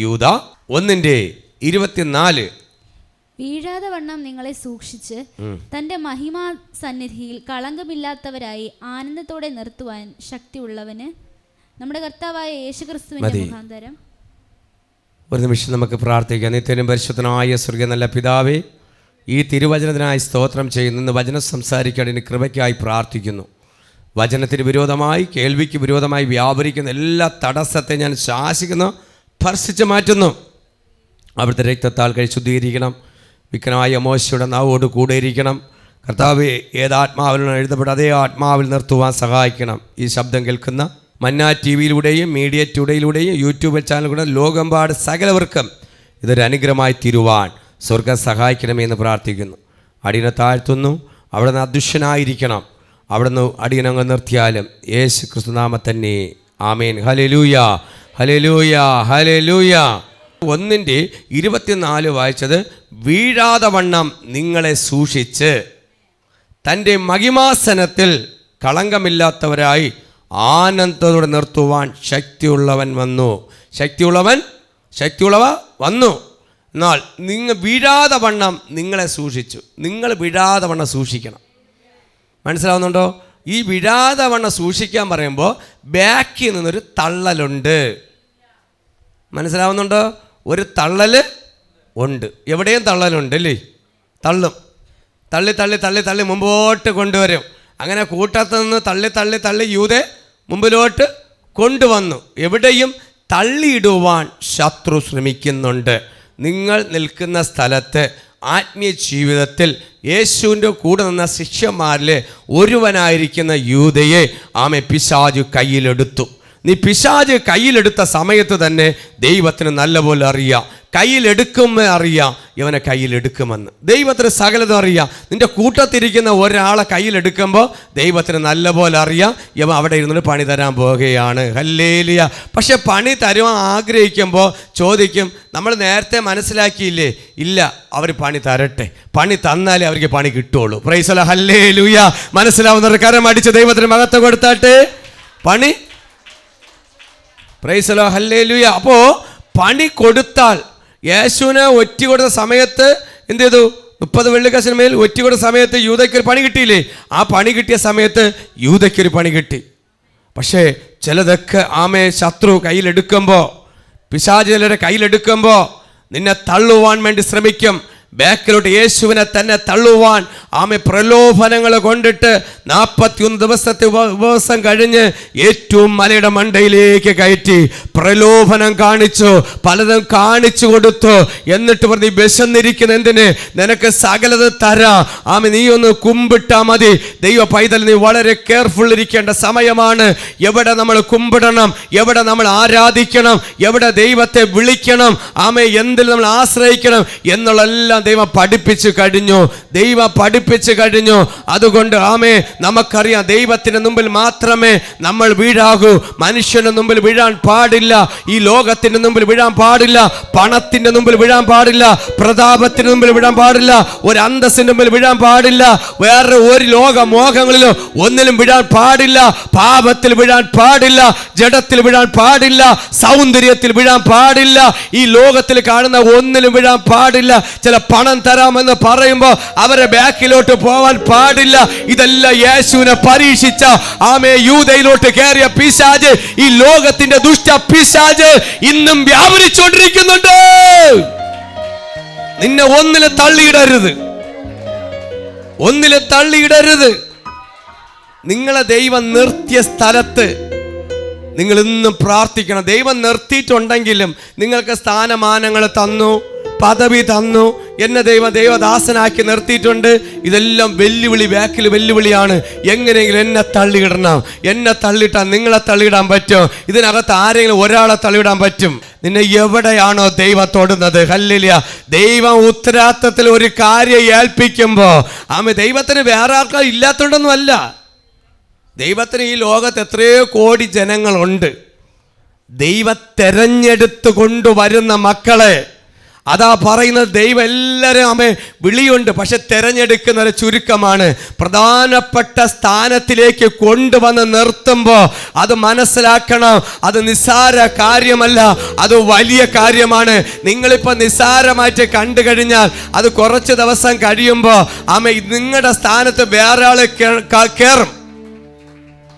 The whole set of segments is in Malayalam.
യൂദ 1:24. വീഴാതെ വണ്ണം നിങ്ങളെ സൂക്ഷിച്ച് തന്റെ മഹിമാ സന്നിധിയിൽ കളങ്കമില്ലാത്തവരായി ആനന്ദത്തോടെ നിർത്തുവാൻ ശക്തിയുള്ളവന് നമ്മുടെ കർത്താവായ യേശുക്രിസ്തുവിന്റെ മുഖാന്തരം. ഒരു നിമിഷം നമുക്ക് പ്രാർത്ഥിക്കാം. നിത്യനും പരിശുദ്ധനായ സ്വർഗ്ഗീയ നല്ല പിതാവേ, ഈ തിരുവചനത്തിനായി സ്തോത്രം ചെയ്യുന്നു. വചനം സംസാരിക്കാൻ കൃപയ്ക്കായി പ്രാർത്ഥിക്കുന്നു. വചനത്തിന് വിരോധമായി, കേൾവിക്ക് വിരോധമായി വ്യാപരിക്കുന്ന എല്ലാ തടസ്സത്തെ ഞാൻ ശാസിക്കുന്നു, ഭർഷിച്ച് മാറ്റുന്നു. അവിടുത്തെ രക്തത്താൽ കഴിച്ച് ശുദ്ധീകരിക്കണം. വിക്കനായ മോശയുടെ നാവോട് കൂടെ ഇരിക്കണം. കർത്താവ് ഏതാത്മാവിലാണ് എഴുതപ്പെട്ട അതേ ആത്മാവിൽ നിർത്തുവാൻ സഹായിക്കണം. ഈ ശബ്ദം കേൾക്കുന്ന മന്ന TV-യിലൂടെയും മീഡിയ ടുഡേയിലൂടെയും യൂട്യൂബ് ചാനലിലൂടെ ലോകമ്പാട് സകലവർക്കും ഇതൊരു അനുഗ്രഹമായി തീരുവാൻ സ്വർഗ്ഗം സഹായിക്കണമെന്ന് പ്രാർത്ഥിക്കുന്നു. അടിയനെ താഴ്ത്തുന്നു. അവിടുന്ന് അദൃശ്യനായിരിക്കണം. അവിടുന്ന് അടിയനങ്ങ് നിർത്തിയാലും യേശു ക്രിസ്തുനാമം തന്നെ. ആമേൻ. Hallelujah, hallelujah, hallelujah. 1:24 വായിച്ചത്, വീഴാതെ വണ്ണം നിങ്ങളെ സൂക്ഷിച്ച് തൻ്റെ മഹിമാസനത്തിൽ കളങ്കമില്ലാത്തവരായി ആനന്ദത്തോടെ നിർത്തുവാൻ ശക്തിയുള്ളവൻ വന്നു. ശക്തിയുള്ളവ വന്നു. എന്നാൽ നിങ്ങൾ വീഴാതെ വണ്ണം നിങ്ങളെ സൂക്ഷിച്ചു. നിങ്ങൾ വീഴാതെ വണ്ണം സൂക്ഷിക്കണം. മനസ്സിലാവുന്നുണ്ടോ? ഈ വീഴാതെ വണ്ണം സൂക്ഷിക്കാൻ പറയുമ്പോൾ ബാക്കിൽ നിന്നൊരു തള്ളലുണ്ട്. മനസ്സിലാവുന്നുണ്ടോ? ഒരു തള്ളൽ ഉണ്ട്. എവിടെയും തള്ളലുണ്ട് അല്ലേ? തള്ളി മുമ്പോട്ട് കൊണ്ടുവരും. അങ്ങനെ കൂട്ടത്തിൽ നിന്ന് തള്ളി യൂദയെ മുമ്പിലോട്ട് കൊണ്ടുവന്നു. എവിടെയും തള്ളിയിടുവാൻ ശത്രു ശ്രമിക്കുന്നുണ്ട്. നിങ്ങൾ നിൽക്കുന്ന സ്ഥലത്ത് ആത്മീയ ജീവിതത്തിൽ യേശുവിൻ്റെ കൂടെ നിന്ന ശിഷ്യന്മാരിൽ ഒരുവനായിരിക്കുന്ന യൂദയെ പിശാച് കയ്യിലെടുത്തു. നീ പിശാച് കയ്യിലെടുത്ത സമയത്ത് തന്നെ ദൈവത്തിന് നല്ലപോലെ അറിയാം. കയ്യിലെടുക്കുമ്പോൾ അറിയാം ഇവനെ കയ്യിലെടുക്കുമെന്ന്. ദൈവത്തിന് സകലതും അറിയാം. നിൻ്റെ കൂട്ടത്തിരിക്കുന്ന ഒരാളെ കയ്യിലെടുക്കുമ്പോൾ ദൈവത്തിന് നല്ലപോലെ അറിയാം ഇവൻ അവിടെ ഇരുന്നിട്ട് പണി തരാൻ പോവുകയാണ്. ഹല്ലേലൂയ. പക്ഷെ പണി തരുവാൻ ആഗ്രഹിക്കുമ്പോൾ ചോദിക്കും, നമ്മൾ നേരത്തെ മനസ്സിലാക്കിയില്ലേ? ഇല്ല, അവർ പണി തരട്ടെ. പണി തന്നാലേ അവർക്ക് പണി കിട്ടുള്ളൂ. Praise the Lord. ഹല്ലേലൂയ. മനസ്സിലാവുന്നവർ കരം അടിച്ച് ദൈവത്തിന് മഹത്വം കൊടുത്താട്ടെ. പണി, പ്രൈസ് ദി ലോർഡ്, ഹല്ലേലൂയ. അപ്പോൾ പണി കൊടുത്താൽ, യേശുവിനെ ഒറ്റ കൊടുത്ത സമയത്ത് എന്ത് ചെയ്തു? 30 വെള്ളിക്കാശിന് മേൽ ഒറ്റ കൊടുത്ത സമയത്ത് യൂദയ്ക്കൊരു പണി കിട്ടിയില്ലേ? ആ പണി കിട്ടിയ സമയത്ത് യൂദയ്ക്കൊരു പണി കിട്ടി. പക്ഷേ ചിലതൊക്കെ ശത്രു കയ്യിലെടുക്കുമ്പോൾ, പിശാച് ചിലരെ കയ്യിലെടുക്കുമ്പോൾ നിന്നെ തള്ളുവാൻ വേണ്ടി ശ്രമിക്കും. ബാക്കിലോട്ട് യേശുവിനെ തന്നെ തള്ളുവാൻ പ്രലോഭനങ്ങൾ കൊണ്ടിട്ട് 41 ദിവസത്തെ ഉപവാസം കഴിഞ്ഞ് ഏറ്റവും മലയുടെ മണ്ടയിലേക്ക് കയറ്റി പ്രലോഭനം കാണിച്ചു, പലതും കാണിച്ചു കൊടുത്തു. എന്നിട്ട് പറഞ്ഞു, വിശന്നിരിക്കുന്ന എന്തിന്? നിനക്ക് സകലത് തരാം. നീ ഒന്ന് കുമ്പിട്ടാ മതി. ദൈവ പൈതൽ, നീ വളരെ കെയർഫുൾ ഇരിക്കേണ്ട സമയമാണ്. എവിടെ നമ്മൾ കുമ്പിടണം, എവിടെ നമ്മൾ ആരാധിക്കണം, എവിടെ ദൈവത്തെ വിളിക്കണം, എന്തിൽ നമ്മൾ ആശ്രയിക്കണം എന്നുള്ളതെല്ലാം ദൈവം പഠിപ്പിച്ചു കഴിഞ്ഞു. അതുകൊണ്ട് നമുക്കറിയാം, ദൈവത്തിന് മുമ്പിൽ മാത്രമേ നമ്മൾ വീഴാകൂ. മനുഷ്യന്റെ മുമ്പിൽ വീഴാൻ പാടില്ല. ഈ ലോകത്തിന്റെ മുമ്പിൽ വീഴാൻ പാടില്ല. പണത്തിന്റെ മുമ്പിൽ വീഴാൻ പാടില്ല. പ്രതാപത്തിന് മുമ്പിൽ വീഴാൻ പാടില്ല. ഒരു അന്തസ്സിന്റെ മുമ്പിൽ വീഴാൻ പാടില്ല. വേറെ ഒരു ലോക മോഹങ്ങളിലും ഒന്നിലും വീഴാൻ പാടില്ല. പാപത്തിൽ വീഴാൻ പാടില്ല. ജഡത്തിൽ വീഴാൻ പാടില്ല. സൗന്ദര്യത്തിൽ വീഴാൻ പാടില്ല. ഈ ലോകത്തിൽ കാണുന്ന ഒന്നിലും വീഴാൻ പാടില്ല. ചില പണം തരാമെന്ന് പറയുമ്പോൾ അവരെ ബാക്കിലോട്ട് പോവാൻ പാടില്ല. ഇതെല്ലാം യേശുവിനെ പരീക്ഷിച്ച യൂദയിലോട്ട് കയറിയ പിശാച്, ഈ ലോകത്തിന്റെ ദുഷ്ട പിശാച് ഇന്നും വ്യാപരിച്ചുകൊണ്ടിരിക്കുന്നുണ്ട്. നിന്നെ ഒന്നിലെ തള്ളിയിടരുത്. നിങ്ങളെ ദൈവം നിർത്തിയ സ്ഥലത്ത് നിങ്ങൾ ഇന്നും പ്രാർത്ഥിക്കണം. ദൈവം നിർത്തിയിട്ടുണ്ടെങ്കിലും നിങ്ങൾക്ക് സ്ഥാനമാനങ്ങൾ തന്നു, പദവി തന്നു, എന്നെ ദൈവദാസനാക്കി നിർത്തിയിട്ടുണ്ട്. ഇതെല്ലാം വെല്ലുവിളി, ബാക്കിൽ വെല്ലുവിളിയാണ്. എങ്ങനെയെങ്കിലും എന്നെ തള്ളിയിടണം. എന്നെ തള്ളിയിട്ടാൽ നിങ്ങളെ തള്ളിയിടാൻ പറ്റും. ഇതിനകത്ത് ആരെങ്കിലും ഒരാളെ തള്ളിയിടാൻ പറ്റും. നിന്നെ എവിടെയാണോ ദൈവം തൊടുന്നത്, ഹല്ലേലൂയ, ദൈവം ഉത്തരവാദിത്തത്തിൽ ഒരു കാര്യം ഏൽപ്പിക്കുമ്പോൾ ദൈവത്തിന് വേറെ ആൾക്കാർ ഇല്ലാത്തതുകൊണ്ടൊന്നും അല്ല. ദൈവത്തിന് ഈ ലോകത്ത് എത്രയോ കോടി ജനങ്ങളുണ്ട്. ദൈവം തെരഞ്ഞെടുത്ത് കൊണ്ടുവരുന്ന മക്കളെ അതാ പറയുന്നത്, ദൈവം എല്ലാവരും അമ്മേ വിളിയുണ്ട്, പക്ഷെ തിരഞ്ഞെടുക്കുന്നത് ചുരുക്കമാണ്. പ്രധാനപ്പെട്ട സ്ഥാനത്തിലേക്ക് കൊണ്ടുവന്ന് നിർത്തുമ്പോൾ അത് മനസ്സിലാക്കണം, അത് നിസ്സാര കാര്യമല്ല, അത് വലിയ കാര്യമാണ്. നിങ്ങളിപ്പോൾ നിസ്സാരമായിട്ട് കണ്ടു കഴിഞ്ഞാൽ അത് കുറച്ച് ദിവസം കഴിയുമ്പോൾ അമ്മ നിങ്ങളുടെ സ്ഥാനത്ത് വേറെ ആള് കയറും,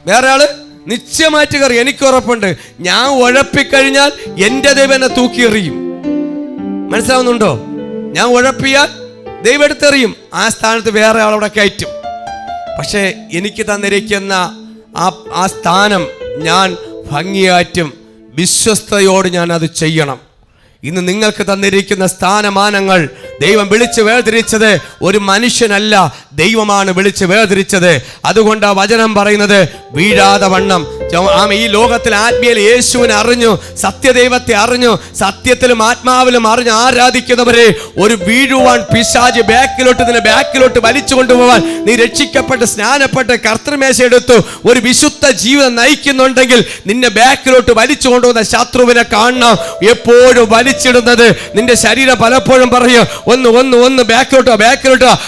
വേറെ ആള് നിശ്ചയമായിട്ട് കയറി. എനിക്ക് ഉറപ്പുണ്ട്, ഞാൻ ഉഴപ്പിക്കഴിഞ്ഞാൽ എൻ്റെ ദൈവം എന്നെ തൂക്കിയെറിയും. മനസ്സിലാവുന്നുണ്ടോ? ഞാൻ ഉഴപ്പിയാൽ ദൈവം എടുത്തെറിയും, ആ സ്ഥാനത്ത് വേറെ ആളവിടെ കയറ്റും. പക്ഷേ എനിക്ക് തന്നിരിക്കുന്ന ആ സ്ഥാനം ഞാൻ ഭംഗിയാറ്റും വിശ്വസ്തയോട് ഞാൻ അത് ചെയ്യണം. ഇന്ന് നിങ്ങൾക്ക് തന്നിരിക്കുന്ന സ്ഥാനമാനങ്ങൾ ദൈവം വിളിച്ച് വേർതിരിച്ചത് ഒരു മനുഷ്യനല്ല, ദൈവമാണ് വിളിച്ച് വേർതിരിച്ചത്. അതുകൊണ്ട് ആ വചനം പറയുന്നത് വീഴാതെ വണ്ണം. ഈ ലോകത്തിൽ ആത്മീയയിൽ യേശുവിനെ അറിഞ്ഞു, സത്യദൈവത്തെ അറിഞ്ഞു, സത്യത്തിലും ആത്മാവിലും അറിഞ്ഞ് ആരാധിക്കുന്നവരെ ഒരു വീഴുവാൻ പിശാച് ബാക്കിലോട്ട് വലിച്ചു കൊണ്ടുപോകാൻ നീ രക്ഷിക്കപ്പെട്ട് സ്നാനപ്പെട്ട് കർത്തൃമേശ എടുത്തു ഒരു വിശുദ്ധ ജീവിതം നയിക്കുന്നുണ്ടെങ്കിൽ നിന്നെ ബാക്കിലോട്ട് വലിച്ചു കൊണ്ടുപോകുന്ന ശത്രുവിനെ കാണണം. എപ്പോഴും വലിച്ചിടുന്നത് നിന്റെ ശരീരം പലപ്പോഴും പറയും ഒന്ന് ബാക്കിലോട്ടോ.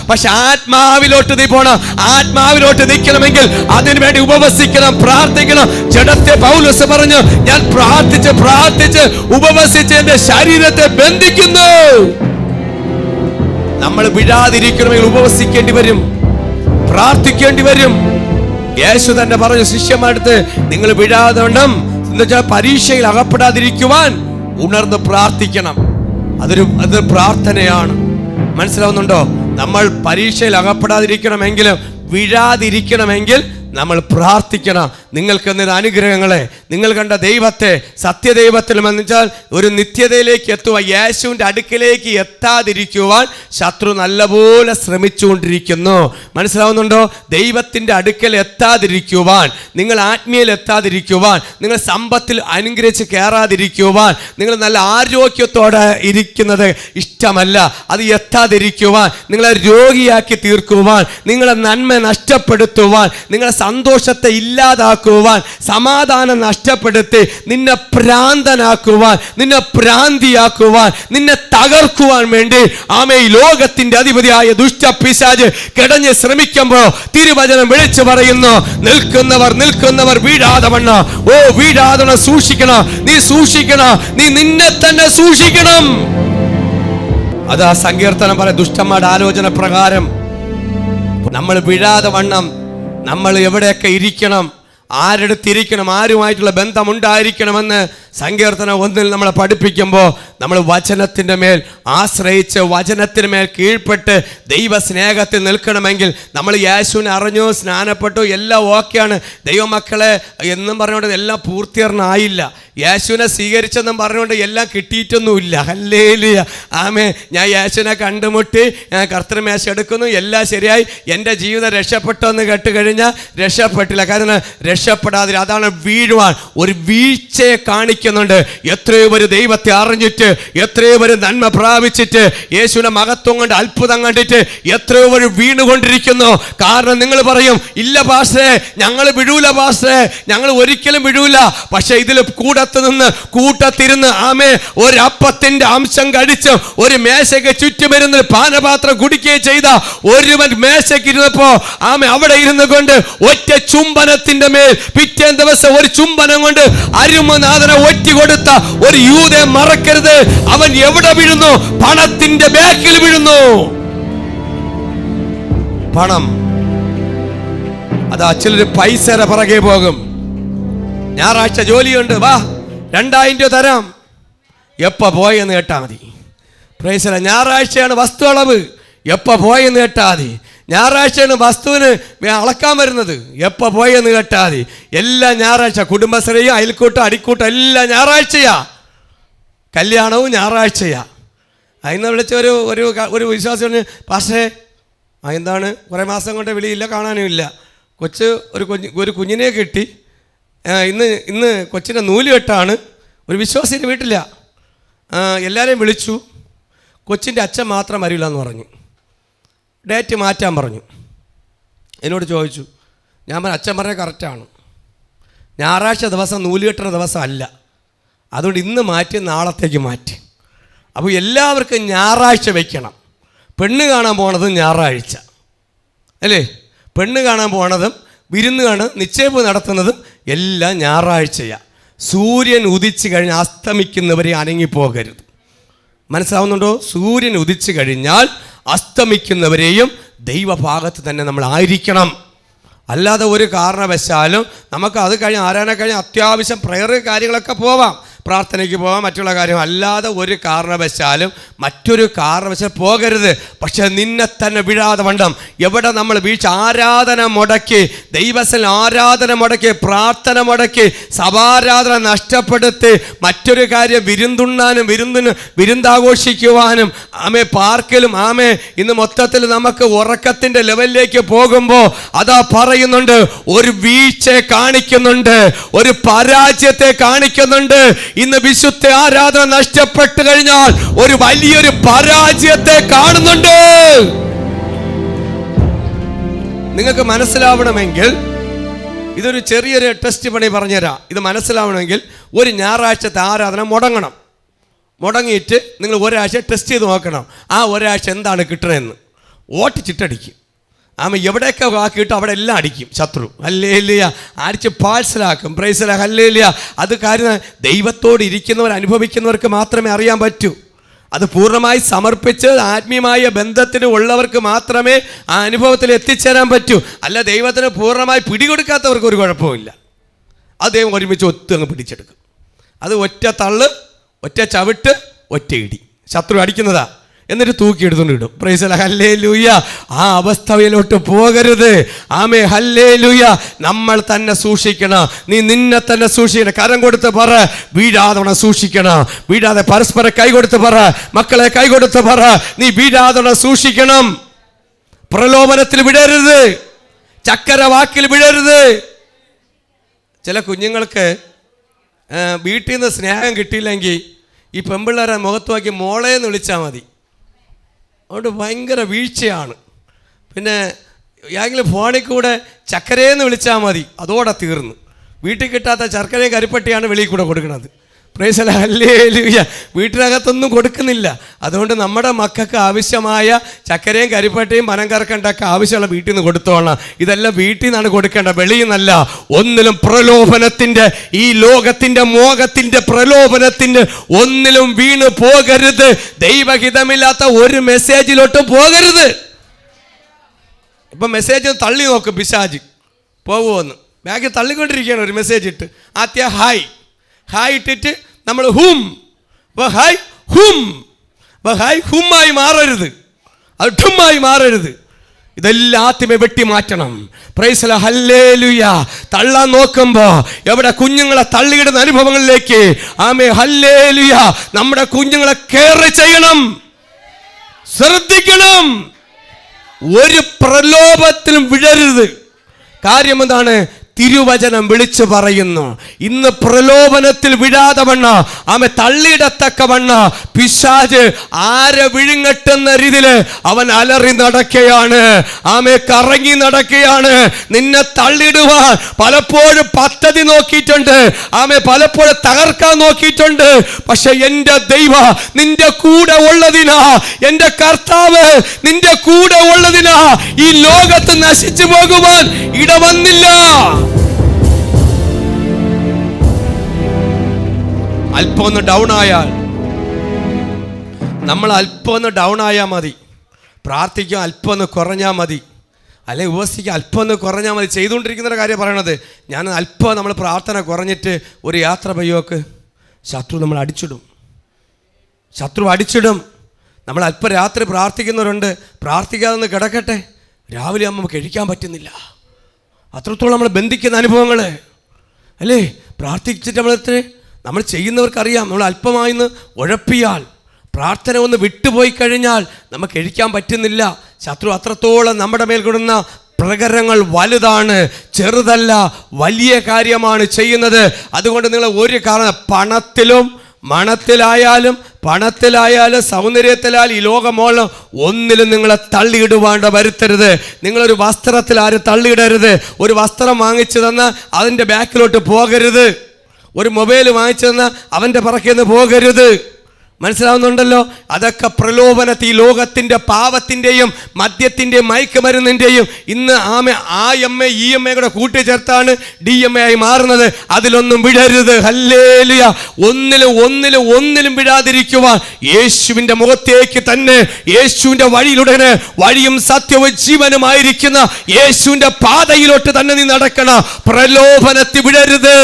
പക്ഷെ ആത്മാവിലോട്ട് നീ പോണം. ആത്മാവിലോട്ട് നിൽക്കണമെങ്കിൽ അതിനുവേണ്ടി ഉപവസിക്കണം, പ്രാർത്ഥിക്കണം. ജഡത്തെ പൗലോസ് പറഞ്ഞു, ഞാൻ പ്രാർത്ഥിച്ച് ഉപവസിച്ച് എന്റെ ശരീരത്തെ ബന്ധിക്കുന്നു. നമ്മൾ വിഴാതിരിക്കണമെങ്കിൽ ഉപവസിക്കേണ്ടി വരും, പ്രാർത്ഥിക്കേണ്ടി വരും. യേശു തന്നെ പറഞ്ഞു ശിഷ്യന്മാരടുത്ത്, നിങ്ങൾ വിഴാതെ വണ്ണം എന്നുവെച്ചാൽ പരീക്ഷയിൽ അകപ്പെടാതിരിക്കുവാൻ ഉണർന്ന് പ്രാർത്ഥിക്കണം. അതൊരു പ്രാർത്ഥനയാണ്. മനസ്സിലാവുന്നുണ്ടോ? നമ്മൾ പരീക്ഷയിൽ അകപ്പെടാതിരിക്കണമെങ്കിലും വീഴാതിരിക്കണമെങ്കിൽ നമ്മൾ പ്രാർത്ഥിക്കണം. നിങ്ങൾക്ക് എന്ന അനുഗ്രഹങ്ങളെ, നിങ്ങൾ കണ്ട ദൈവത്തെ, സത്യദൈവത്തിലും എന്ന് വെച്ചാൽ ഒരു നിത്യതയിലേക്ക് എത്തുവാൻ, യേശുവിൻ്റെ അടുക്കിലേക്ക് എത്താതിരിക്കുവാൻ ശത്രു നല്ലപോലെ ശ്രമിച്ചുകൊണ്ടിരിക്കുന്നു. മനസ്സിലാവുന്നുണ്ടോ? ദൈവത്തിൻ്റെ അടുക്കൽ എത്താതിരിക്കുവാൻ, നിങ്ങൾ ആത്മീയയിൽ എത്താതിരിക്കുവാൻ, നിങ്ങൾ സമ്പത്തിൽ അനുഗ്രഹിച്ച് കയറാതിരിക്കുവാൻ, നിങ്ങൾ നല്ല ആരോഗ്യത്തോടെ ഇരിക്കുന്നത് ഇഷ്ടമല്ല, അത് എത്താതിരിക്കുവാൻ, നിങ്ങളെ രോഗിയാക്കി തീർക്കുവാൻ, നിങ്ങളെ നന്മ നഷ്ടപ്പെടുത്തുവാൻ, നിങ്ങളെ സന്തോഷത്തെ ഇല്ലാതാക്കുവാൻ, സമാധാനം നഷ്ടപ്പെടുത്തി നിന്നെ ഭ്രാന്തനാക്കുവാൻ, നിന്നെ ഭ്രാന്തിയാക്കുവാൻ, നിന്നെ തകർക്കുവാൻ വേണ്ടി ഈ ലോകത്തിന്റെ അധിപതിയായ ദുഷ്ടപിശാച് കിടഞ്ഞ് ശ്രമിക്കുമ്പോൾ തിരുവചനം വിളിച്ചു പറയുന്നു, നിൽക്കുന്നവർ വീഴാതെ വണ്ണം. വീഴാതെ സൂക്ഷിക്കണം. നീ സൂക്ഷിക്കണം, നീ നിന്നെ തന്നെ സൂക്ഷിക്കണം. അതാ സങ്കീർത്തനം പറയും, ദുഷ്ടന്മാരുടെ ആലോചന പ്രകാരം നമ്മൾ വീഴാതെ വണ്ണം നമ്മൾ എവിടെയൊക്കെ ഇരിക്കണം, ആരെടുത്തിരിക്കണം, ആരുമായിട്ടുള്ള ബന്ധമുണ്ടായിരിക്കണമെന്ന് സങ്കീർത്തനം 1 നമ്മളെ പഠിപ്പിക്കുമ്പോൾ നമ്മൾ വചനത്തിൻ്റെ മേൽ ആശ്രയിച്ച് വചനത്തിന് മേൽ കീഴ്പ്പെട്ട് ദൈവസ്നേഹത്തിൽ നിൽക്കണമെങ്കിൽ നമ്മൾ യേശുവിനെ അറിഞ്ഞു, സ്നാനപ്പെട്ടു, എല്ലാം ഓക്കെയാണ്. ദൈവമക്കളെ എന്നും പറഞ്ഞുകൊണ്ട് എല്ലാം പൂർത്തീകരണമായില്ല. യേശുവിനെ സ്വീകരിച്ചെന്നും പറഞ്ഞുകൊണ്ട് എല്ലാം കിട്ടിയിട്ടൊന്നുമില്ല. ഹല്ലേലൂയ, ആമേൻ. ഞാൻ യേശുവിനെ കണ്ടുമുട്ടി, ഞാൻ കർത്തൃമേശ എടുക്കുന്നു, എല്ലാം ശരിയായി, എൻ്റെ ജീവിതം രക്ഷപ്പെട്ടെന്ന് കേട്ടുകഴിഞ്ഞാൽ രക്ഷപ്പെട്ടില്ല. കാരണം രക്ഷപ്പെടാതെ അതാണ് വീഴുവാൻ. ഒരു വീഴ്ചയെ കാണിക്കുന്നുണ്ട്. എത്രയോ പേര് ദൈവത്തെ അറിഞ്ഞിട്ട്, എത്രയോ പേര് നന്മ പ്രാപിച്ചിട്ട്, യേശുവിന്റെ മഹത്വം കൊണ്ട് അത്ഭുതം കണ്ടിട്ട് എത്രയോ പേര് വീണുകൊണ്ടിരിക്കുന്നു. കാരണം നിങ്ങൾ പറയും, ഇല്ല പാസ്റ്ററെ, ഞങ്ങൾ വിഴൂല പാസ്റ്ററെ, ഞങ്ങൾ ഒരിക്കലും വിഴൂല. പക്ഷെ ഇതിൽ കൂട്ടത്തിരുന്ന് ഒരപ്പത്തിന്റെ അംശം കഴിച്ച് ഒരു മേശയ്ക്ക് ചുറ്റുമിരുന്ന് പാനപാത്രം കുടിക്കുകയും ചെയ്ത ഒരുവൻ മേശയ്ക്ക് ഇരുന്നപ്പോ അവിടെ ഇരുന്നു കൊണ്ട് ഒറ്റ ചുംബനത്തിന്റെ മേൽ പിറ്റേ ദിവസം ഒരു ചുംബനം കൊണ്ട് അരുമനാഥനെ ഒറ്റി കൊടുത്ത ഒരു യൂദയെ മറക്കരുത്. അവൻ എവിടെ വീഴുന്നു? പണത്തിന്റെ ബാക്കിൽ വീഴുന്നു. പണം, അതാ ചിലര് പൈസയുടെ പിറകെ പോകും. ഞായറാഴ്ച ജോലിയുണ്ട്, വാ 2000 രൂപ തരാം, എപ്പ പോയെന്ന് കേട്ടാ മതി. പ്രൈസ്. ഞായറാഴ്ചയാണ് വസ്തു അളവ്, എപ്പ പോയെന്ന് കേട്ടാ മതി. ഞായറാഴ്ചയാണ് വസ്തുവിന് അളക്കാൻ വരുന്നത്, എപ്പ പോയെന്ന് കേട്ടാ മതി. എല്ലാ ഞായറാഴ്ച കുടുംബശ്രീയും അയൽക്കൂട്ടം അടിക്കൂട്ടം എല്ലാം ഞായറാഴ്ചയാ. കല്യാണവും ഞായറാഴ്ചയാ. അതിന്ന് വിളിച്ച ഒരു വിശ്വാസി പറഞ്ഞു, പക്ഷേ എന്താണ് കുറേ മാസം കൊണ്ട് വിളിയില്ല, കാണാനും ഇല്ല. ഒരു കുഞ്ഞിനെ കിട്ടി, ഇന്ന് കൊച്ചിൻ്റെ നൂലുകെട്ടാണ്. ഒരു വിശ്വാസിൻ്റെ വീട്ടില്ല. എല്ലാവരെയും വിളിച്ചു, കൊച്ചിൻ്റെ അച്ഛൻ മാത്രം വരില്ല എന്ന് പറഞ്ഞു. ഡേറ്റ് മാറ്റാൻ പറഞ്ഞു. എന്നോട് ചോദിച്ചു. ഞാൻ പറഞ്ഞു, അച്ഛൻ പറഞ്ഞ കറക്റ്റാണ്, ഞായറാഴ്ച ദിവസം നൂലുകെട്ടുന്ന ദിവസം അല്ല, അതുകൊണ്ട് ഇന്ന് മാറ്റി നാളത്തേക്ക് മാറ്റി. അപ്പോൾ എല്ലാവർക്കും ഞായറാഴ്ച വയ്ക്കണം. പെണ്ണ് കാണാൻ പോണത് ഞായറാഴ്ച അല്ലേ? പെണ്ണ് കാണാൻ പോണതും വിരുന്ന് കാണും നിശ്ചയിപ്പ് നടത്തുന്നതും എല്ലാം ഞായറാഴ്ചയാണ്. സൂര്യൻ ഉദിച്ചു കഴിഞ്ഞ് അസ്തമിക്കുന്നവരെ അനങ്ങിപ്പോകരുത്. മനസ്സിലാവുന്നുണ്ടോ? സൂര്യൻ ഉദിച്ചു കഴിഞ്ഞാൽ അസ്തമിക്കുന്നവരെയും ദൈവഭാഗത്ത് തന്നെ നമ്മൾ ആയിരിക്കണം. അല്ലാതെ ഒരു കാരണവശാലും നമുക്ക് അത് കഴിഞ്ഞ് ആരാധന കഴിഞ്ഞ് അത്യാവശ്യം പ്രയർ കാര്യങ്ങളൊക്കെ പോവാം, പ്രാർത്ഥനയ്ക്ക് പോകാം, മറ്റുള്ള കാര്യം. അല്ലാതെ ഒരു കാരണവശാലും മറ്റൊരു കാരണവശാലും പോകരുത്. പക്ഷെ നിന്നെ തന്നെ വിടാതെ വണ്ണം എവിടെ നമ്മൾ വീഴ്ച, ആരാധന മുടക്കി, ദൈവത്തിൽ ആരാധന മുടക്കി, പ്രാർത്ഥന മുടക്കി, സഭാരാധന നഷ്ടപ്പെടുത്തി മറ്റൊരു കാര്യം വിരുന്നുണ്ണാനും വിരുന്നാഘോഷിക്കുവാനും പാർക്കിലും ഇന്ന് മൊത്തത്തിൽ നമുക്ക് ഉറക്കത്തിൻ്റെ ലെവലിലേക്ക് പോകുമ്പോൾ അതാ പറയുന്നുണ്ട്, ഒരു വീഴ്ചയെ കാണിക്കുന്നുണ്ട്, ഒരു പരാജയത്തെ കാണിക്കുന്നുണ്ട്. ഇന്ന് വിശുദ്ധ ആരാധന നഷ്ടപ്പെട്ടു കഴിഞ്ഞാൽ ഒരു വലിയൊരു പരാജയത്തെ കാണുന്നുണ്ട്. നിങ്ങൾക്ക് മനസ്സിലാവണമെങ്കിൽ ഇതൊരു ചെറിയൊരു ടെസ്റ്റ് പണി പറഞ്ഞുതരാം. ഇത് മനസ്സിലാവണമെങ്കിൽ ഒരു ഞായറാഴ്ചത്തെ ആരാധന മുടങ്ങിയിട്ട് നിങ്ങൾ ഒരാഴ്ച ടെസ്റ്റ് ചെയ്ത് നോക്കണം. ആ ഒരാഴ്ച എന്താണ് കിട്ടണമെന്ന് ചിട്ടടിക്കും. എവിടെയൊക്കെ ആക്കിയിട്ട് അവിടെ എല്ലാം അടിക്കും ശത്രു. ഹല്ലേലൂയ. അടിച്ച് പാഴ്സലാക്കും. Price hallelujah. അത് കാര്യം ദൈവത്തോട് ഇരിക്കുന്നവർ, അനുഭവിക്കുന്നവർക്ക് മാത്രമേ അറിയാൻ പറ്റൂ. അത് പൂർണ്ണമായി സമർപ്പിച്ച് ആത്മീയമായ ബന്ധത്തിന് ഉള്ളവർക്ക് മാത്രമേ ആ അനുഭവത്തിൽ എത്തിച്ചേരാൻ പറ്റൂ. അല്ല ദൈവത്തിന് പൂർണ്ണമായി പിടികൊടുക്കാത്തവർക്ക് ഒരു കുഴപ്പമില്ല. അത് ദൈവം ഒരുമിച്ച് അങ്ങ് പിടിച്ചെടുക്കും. അത് ഒറ്റ തള്ള്, ഒറ്റ ചവിട്ട്, ഒറ്റ ഇടി. ശത്രു അടിക്കുന്നതാ, എന്നിട്ട് തൂക്കി എടുത്തുകൊണ്ട് ഇടും. Price hallelujah. ആ അവസ്ഥയിലോട്ട് പോകരുത്. ഹല്ലേലൂയ. നമ്മൾ തന്നെ സൂക്ഷിക്കണം. നീ നിന്നെ തന്നെ സൂക്ഷിക്കണം. കരം കൊടുത്ത് പറ, വീഴാതെ സൂക്ഷിക്കണം. വീഴാതെ പരസ്പരം കൈ കൊടുത്ത് പറ, മക്കളെ കൈ കൊടുത്ത് പറ, നീ വീഴാതെ സൂക്ഷിക്കണം. പ്രലോഭനത്തിൽ വിടരുത്, ചക്കര വാക്കിൽ വിടരുത്. ചില കുഞ്ഞുങ്ങൾക്ക് വീട്ടിൽ നിന്ന് സ്നേഹം കിട്ടിയില്ലെങ്കിൽ ഈ പെമ്പിള്ളേരെ മുഖത്ത് നോക്കി മോളേന്ന് വിളിച്ചാൽ മതി. അതുകൊണ്ട് ഭയങ്കര വീഴ്ചയാണ്. പിന്നെ ഏതെങ്കിലും ഫോണിൽ കൂടെ ചക്കരയെന്ന് വിളിച്ചാൽ മതി, അതോടെ തീർന്നു. വീട്ടിൽ കിട്ടാത്ത ശർക്കരയും കരിപ്പട്ടിയാണ് വെളിയിൽ കൂടെ കൊടുക്കുന്നത്. Price hallelujah. വീട്ടിനകത്തൊന്നും കൊടുക്കുന്നില്ല. അതുകൊണ്ട് നമ്മുടെ മക്കൾക്ക് ആവശ്യമായ ചക്കരയും കരിപ്പട്ടിയും പനം കറക്കണ്ടൊക്കെ ആവശ്യമുള്ള വീട്ടിൽ നിന്ന് കൊടുത്തോളാം. ഇതെല്ലാം വീട്ടിൽ നിന്നാണ് കൊടുക്കേണ്ട, വെളിയിൽ നിന്നല്ല. ഒന്നിലും പ്രലോഭനത്തിൻ്റെ, ഈ ലോകത്തിൻ്റെ മോഹത്തിൻ്റെ പ്രലോഭനത്തിൻ്റെ ഒന്നിലും വീണ് പോകരുത്. ദൈവഹിതമില്ലാത്ത ഒരു മെസ്സേജിലോട്ടും പോകരുത്. ഇപ്പം മെസ്സേജ് തള്ളി നോക്കും പിശാച് പോകുമെന്ന്. ബാക്കിൽ തള്ളിക്കൊണ്ടിരിക്കുകയാണ് ഒരു മെസ്സേജ് ഇട്ട്. ആദ്യം ഹായ് ഇട്ടിട്ട് നമ്മൾ ഹുമ്മായി മാറരുത്, അത് ഠുമ്മായി മാറരുത്. ഇതെല്ലാം ആദ്യമേ വെട്ടി മാറ്റണം. Price hallelujah. തള്ളാൻ നോക്കുമ്പോ എവിടെ കുഞ്ഞുങ്ങളെ തള്ളിയിടുന്ന അനുഭവങ്ങളിലേക്ക് ഹല്ലേലൂയ നമ്മുടെ കുഞ്ഞുങ്ങളെ കെയർ ചെയ്യണം, ശ്രദ്ധിക്കണം. ഒരു പ്രലോഭത്തിലും വിടരുത്. കാര്യം എന്താണ്? തിരുവചനം വിളിച്ചു പറയുന്നു, ഇന്ന് പ്രലോഭനത്തിൽ വിടാതെ വണ്ണ തള്ളിയിടത്തക്ക വണ്ണ പിശാച് ആരെ വിഴുങ്ങട്ടെന്ന രീതിയിൽ അവൻ അലറി നടക്കുകയാണ്, കറങ്ങി നടക്കുകയാണ്. നിന്നെ തള്ളിടുവാൻ പലപ്പോഴും പദ്ധതി നോക്കിയിട്ടുണ്ട്, പലപ്പോഴും തകർക്കാൻ നോക്കിയിട്ടുണ്ട്. പക്ഷെ എൻ്റെ ദൈവ നിന്റെ കൂടെ ഉള്ളതിനാ, എൻ്റെ കർത്താവ് നിന്റെ കൂടെ ഉള്ളതിനാ ഈ ലോകത്ത് നശിച്ചു പോകുവാൻ ഇടവന്നില്ല. അല്പം ഒന്ന് ഡൗൺ ആയാൽ, നമ്മൾ അല്പം ഒന്ന് ഡൗൺ ആയാൽ മതി. പ്രാർത്ഥിക്കാൻ അല്പം ഒന്ന് കുറഞ്ഞാൽ മതി, അല്ലെങ്കിൽ ഉപവസിക്കാൻ അല്പം ഒന്ന് കുറഞ്ഞാൽ മതി. ചെയ്തുകൊണ്ടിരിക്കുന്ന കാര്യം പറയണത്. ഞാൻ അല്പം നമ്മൾ പ്രാർത്ഥന കുറഞ്ഞിട്ട് ഒരു യാത്ര പയ്യോക്ക് ശത്രു നമ്മൾ അടിച്ചിടും. നമ്മൾ അല്പം രാത്രി പ്രാർത്ഥിക്കുന്നവരുണ്ട്, പ്രാർത്ഥിക്കാതെ കിടക്കട്ടെ, രാവിലെ ആകുമ്പോൾ നമുക്ക് കഴിക്കാൻ പറ്റുന്നില്ല. അത്രത്തോളം നമ്മൾ ബന്ധിക്കുന്ന അനുഭവങ്ങൾ അല്ലേ. പ്രാർത്ഥിച്ചിട്ട് നമ്മൾ ചെയ്യുന്നവർക്കറിയാം, നമ്മൾ അല്പമായിന്ന് ഉഴപ്പിയാൽ, പ്രാർത്ഥന ഒന്ന് വിട്ടുപോയി കഴിഞ്ഞാൽ നമുക്ക് കഴിക്കാൻ പറ്റുന്നില്ല. ശത്രു അത്രത്തോളം നമ്മുടെ മേൽ കൊടുക്കുന്ന പ്രകരങ്ങൾ വലുതാണ്, ചെറുതല്ല, വലിയ കാര്യമാണ് ചെയ്യുന്നത്. അതുകൊണ്ട് നിങ്ങൾ ഒരു കാരണം പണത്തിലായാലും സൗന്ദര്യത്തിലായാലും ഈ ലോകമോളം ഒന്നിലും നിങ്ങളെ തള്ളിയിടുവാണ്ട് വരുത്തരുത്. നിങ്ങളൊരു വസ്ത്രത്തിൽ ആരും തള്ളിയിടരുത്. ഒരു വസ്ത്രം വാങ്ങിച്ചു തന്നാൽ അതിൻ്റെ ബാക്കിലോട്ട് പോകരുത്. ഒരു മൊബൈൽ വാങ്ങിച്ചു തന്നാൽ അവൻ്റെ പറക്കിന്ന് പോകരുത്. മനസ്സിലാവുന്നുണ്ടല്ലോ? അതൊക്കെ പ്രലോഭനത്തിൽ ഈ ലോകത്തിൻ്റെ പാപത്തിൻ്റെയും മദ്യത്തിൻ്റെയും മയക്കുമരുന്നിൻ്റെയും ഇന്ന് ഈ എം എ കൂടെ കൂട്ടിച്ചേർത്താണ് DMA ആയി മാറുന്നത്. അതിലൊന്നും വിടരുത്. ഹല്ലേലൂയ. ഒന്നിലും വിടാതിരിക്കുവാൻ യേശുവിൻ്റെ മുഖത്തേക്ക് തന്നെ, യേശുവിൻ്റെ വഴിയിലൂടെ, വഴിയും സത്യവും ജീവനുമായിരിക്കുന്ന യേശുവിൻ്റെ പാതയിലോട്ട് തന്നെ നീ നടക്കണം. പ്രലോഭനത്തിൽ വിടരുത്.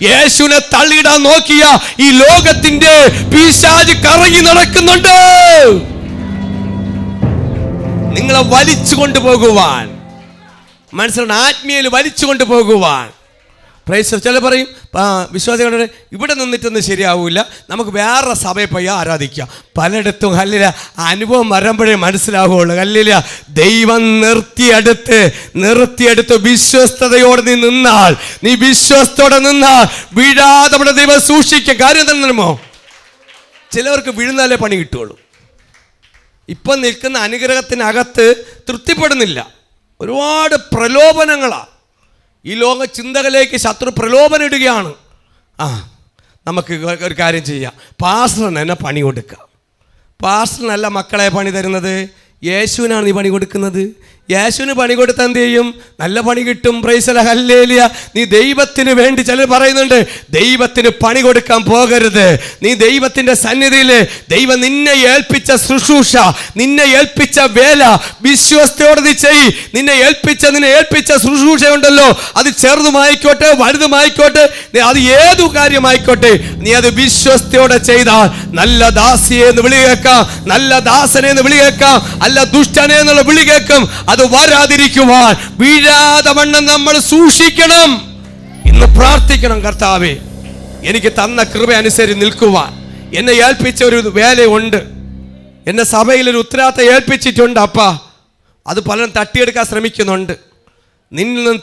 യേശുവിനെ തള്ളിയിടാൻ നോക്കിയ ഈ ലോകത്തിന്റെ പിശാച് കറങ്ങി നടക്കുന്നുണ്ട്, നിങ്ങളെ വലിച്ചു കൊണ്ടുപോകുവാൻ. മനസ്സിലാണ്? ആത്മീയയിൽ വലിച്ചു കൊണ്ടുപോകുവാൻ. ചില പറയും വിശ്വാസികളുടെ ഇവിടെ നിന്നിട്ടൊന്നും ശരിയാവില്ല, നമുക്ക് വേറെ സഭയിൽ പോയി ആരാധിക്കാം. പലയിടത്തും ഹല്ലേലൂയ അനുഭവം വരുമ്പോഴേ മനസ്സിലാവുള്ളൂ. ഹല്ലേലൂയ. ദൈവം നിർത്തിയെടുത്ത് വിശ്വസ്തയോടെ നീ വിശ്വസ്തയോടെ നിന്നാൽ വീഴാതെ നമ്മുടെ ദൈവം സൂക്ഷിക്കുക. കാര്യം എന്താണെന്നോ, ചിലവർക്ക് വീഴുന്നാലേ പണി കിട്ടുള്ളൂ. ഇപ്പം നിൽക്കുന്ന അനുഗ്രഹത്തിനകത്ത് തൃപ്തിപ്പെടുന്നില്ല. ഒരുപാട് പ്രലോഭനങ്ങളാണ്. ഈ ലോക ചിന്തകളിലേക്ക് ശത്രു പ്രലോഭനം ഇടുകയാണ്. നമുക്ക് ഒരു കാര്യം ചെയ്യാം, പാസ്റ്ററിന് എന്നെ പണി കൊടുക്കാം. പാസ്റ്ററിനല്ല മക്കളെ പണി തരുന്നത്, യേശുവിനാണ് നീ പണി കൊടുക്കുന്നത്. യേശുവിന് പണി കൊടുത്താൽ എന്ത് ചെയ്യും? നല്ല പണി കിട്ടും. Praise the hallelujah. നീ ദൈവത്തിന് വേണ്ടി, ചിലർ പറയുന്നുണ്ട് ദൈവത്തിന് പണി കൊടുക്കാൻ പോകരുത്. നീ ദൈവത്തിൻ്റെ സന്നിധിയിൽ ദൈവം നിന്നെ ഏൽപ്പിച്ച ശുശ്രൂഷ, നിന്നെ ഏൽപ്പിച്ച വേല വിശ്വസ്തയോടെ നീ ചെയ്യ്. നിന്നെ ഏൽപ്പിച്ച ശുശ്രൂഷയുണ്ടല്ലോ, അത് ചെറുതുമായിക്കോട്ടെ വലുതുമായിക്കോട്ടെ, അത് ഏതു കാര്യമായിക്കോട്ടെ, നീ അത് വിശ്വസ്തയോടെ ചെയ്താൽ നല്ല ദാസിയെ എന്ന് വിളി കേൾക്കാം, നല്ല ദാസനെ എന്ന് വിളി കേൾക്കാം, അല്ല ദുഷ്ടനെ എന്നുള്ള വിളി കേൾക്കും. അത് വരാതിരിക്കുവാൻ വീഴാതെ വണ്ണം നമ്മൾ സൂക്ഷിക്കണം. ഇന്ന് പ്രാർത്ഥിക്കണം, കർത്താവേ എനിക്ക് തന്ന കൃപ അനുസരിച്ച് നിൽക്കുവാൻ. എന്നെ ഏൽപ്പിച്ച ഒരു വേലയുണ്ട്, എന്നെ സഭയിലൊരു ഉത്തരവാദിത്തം ഏൽപ്പിച്ചിട്ടുണ്ട്. അപ്പാ അത് പലരും തട്ടിയെടുക്കാൻ ശ്രമിക്കുന്നുണ്ട്. നിന്നിൽ നിന്ന്